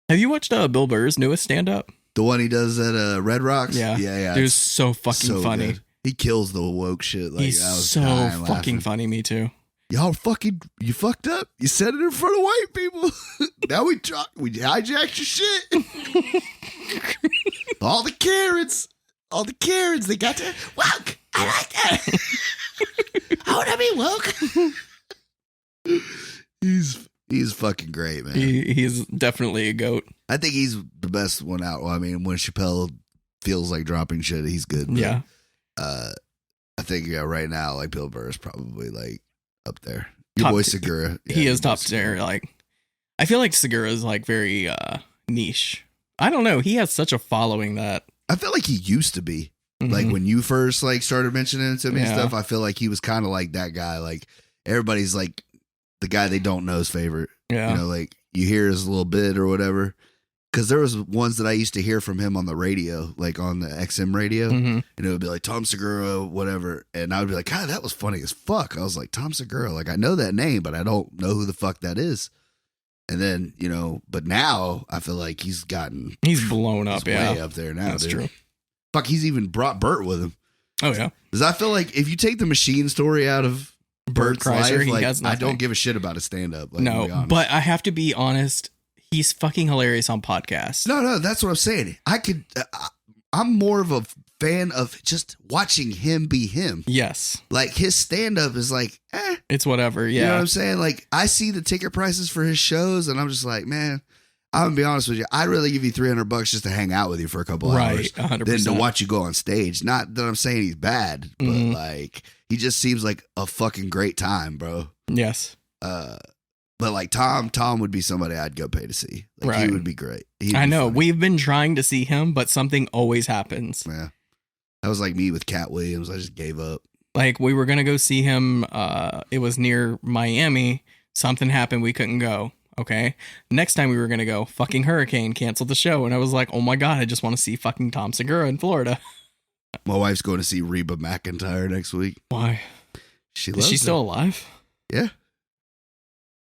Speaker 1: Have you watched Bill Burr's newest stand-up?
Speaker 3: The one he does at Red Rocks?
Speaker 1: Yeah.
Speaker 3: Yeah.
Speaker 1: Dude, it's so fucking funny.
Speaker 3: Good. He kills the woke shit. Like,
Speaker 1: he's so fucking funny. Me too.
Speaker 3: Y'all you fucked up. You said it in front of white people. Now we hijacked your shit. All the Karens, they got to woke. I like that. I want to be woke. He's fucking great, man.
Speaker 1: He's definitely a goat.
Speaker 3: I think he's the best one out. Well, I mean, when Chappelle feels like dropping shit, he's good. But,
Speaker 1: yeah.
Speaker 3: I think right now, like Bill Burr is probably like up there. Your boy Segura.
Speaker 1: He is top tier. Like, I feel like Segura is like very niche. I don't know. He has such a following that
Speaker 3: I feel like he used to be. Like when you first like started mentioning it to me and stuff, I feel like he was kind of like that guy. Like everybody's like the guy they don't know's favorite.
Speaker 1: Yeah.
Speaker 3: You know, like you hear his little bit or whatever. Because there was ones that I used to hear from him on the radio, like on the XM radio, and it would be like Tom Segura, whatever. And I would be like, God, that was funny as fuck. I was like, Tom Segura, like I know that name, but I don't know who the fuck that is. And then, you know, but now I feel like he's
Speaker 1: blown up.
Speaker 3: Way up there now.
Speaker 1: That's true.
Speaker 3: Fuck, he's even brought Bert with him.
Speaker 1: Oh yeah.
Speaker 3: Because I feel like if you take the machine story out of Bert's
Speaker 1: Kreischer,
Speaker 3: life, like I don't give a shit about his stand up. Like,
Speaker 1: no, but I have to be honest. He's fucking hilarious on podcasts.
Speaker 3: No, that's what I'm saying. I'm more of a fan of just watching him be him.
Speaker 1: Yes.
Speaker 3: Like his stand up is like,
Speaker 1: it's whatever. Yeah.
Speaker 3: You know what I'm saying? Like I see the ticket prices for his shows and I'm just like, man, I'm gonna be honest with you. I'd rather give you $300 just to hang out with you for a couple hours
Speaker 1: 100%.
Speaker 3: than to watch you go on stage. Not that I'm saying he's bad, but like he just seems like a fucking great time, bro.
Speaker 1: Yes.
Speaker 3: But like Tom would be somebody I'd go pay to see. Like he would be great.
Speaker 1: I know. Funny. We've been trying to see him, but something always happens.
Speaker 3: Yeah. That was like me with Cat Williams. I just gave up.
Speaker 1: Like we were going to go see him. It was near Miami. Something happened. We couldn't go. Okay. Next time we were going to go, fucking hurricane canceled the show. And I was like, oh my God, I just want to see fucking Tom Segura in Florida.
Speaker 3: My wife's going to see Reba McEntire next week.
Speaker 1: Why?
Speaker 3: Is
Speaker 1: she still alive?
Speaker 3: Yeah.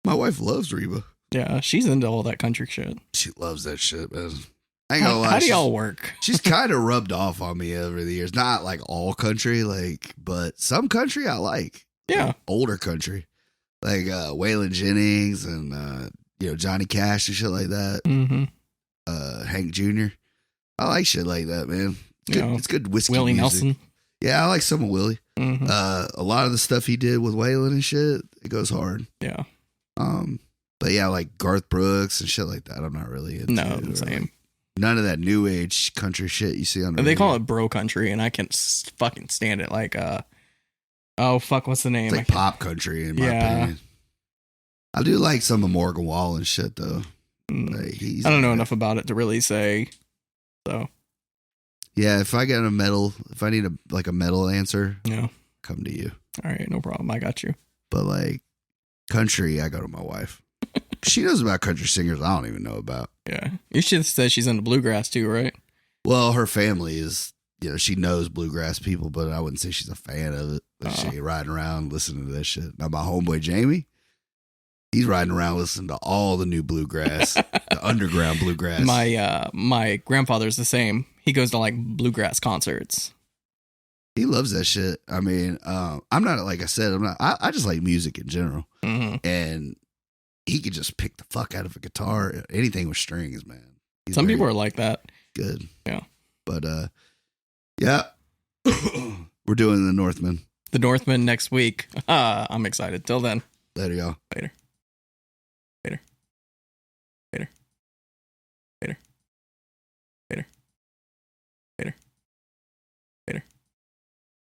Speaker 3: My wife loves Reba.
Speaker 1: Yeah, she's into all that country shit.
Speaker 3: She loves that shit, man. I ain't gonna lie.
Speaker 1: How do y'all work?
Speaker 3: She's kind of rubbed off on me over the years. Not like all country, like, but some country I like.
Speaker 1: Yeah.
Speaker 3: Like older country. Like Waylon Jennings and Johnny Cash and shit like that. Hank Jr. I like shit like that, man. It's good, it's good whiskey
Speaker 1: Willie
Speaker 3: music.
Speaker 1: Nelson.
Speaker 3: Yeah, I like some of Willie. A lot of the stuff he did with Waylon and shit, it goes hard.
Speaker 1: Yeah.
Speaker 3: But yeah, like Garth Brooks and shit like that. I'm not really into.
Speaker 1: No, the same.
Speaker 3: Like, none of that new age country shit you see on the
Speaker 1: They
Speaker 3: radio.
Speaker 1: call it bro country, and I can't fucking stand it. Like, oh fuck, what's the name?
Speaker 3: It's like pop country in my opinion. I do like some of Morgan Wallen shit though. Like,
Speaker 1: I don't know enough about it to really say. So.
Speaker 3: Yeah, if I need a metal answer, come to you.
Speaker 1: All right, no problem. I got you.
Speaker 3: But like country, I go to my wife. She knows about country singers I don't even know about.
Speaker 1: Yeah. You should have said she's into bluegrass too, right?
Speaker 3: Well, her family is, she knows bluegrass people, but I wouldn't say she's a fan of it. But she ain't riding around listening to this shit. Now, my homeboy Jamie, he's riding around listening to all the new bluegrass, the underground bluegrass.
Speaker 1: My grandfather's the same. He goes to like bluegrass concerts.
Speaker 3: He loves that shit. I mean, I'm not, like I said, I just like music in general. And he could just pick the fuck out of a guitar, anything with strings, man.
Speaker 1: Some people are like that.
Speaker 3: Good.
Speaker 1: Yeah.
Speaker 3: But, yeah, we're doing the Northman.
Speaker 1: The Northman next week. I'm excited. Till then.
Speaker 3: Later, y'all.
Speaker 1: Later. Later. Later. Later. Later. Later.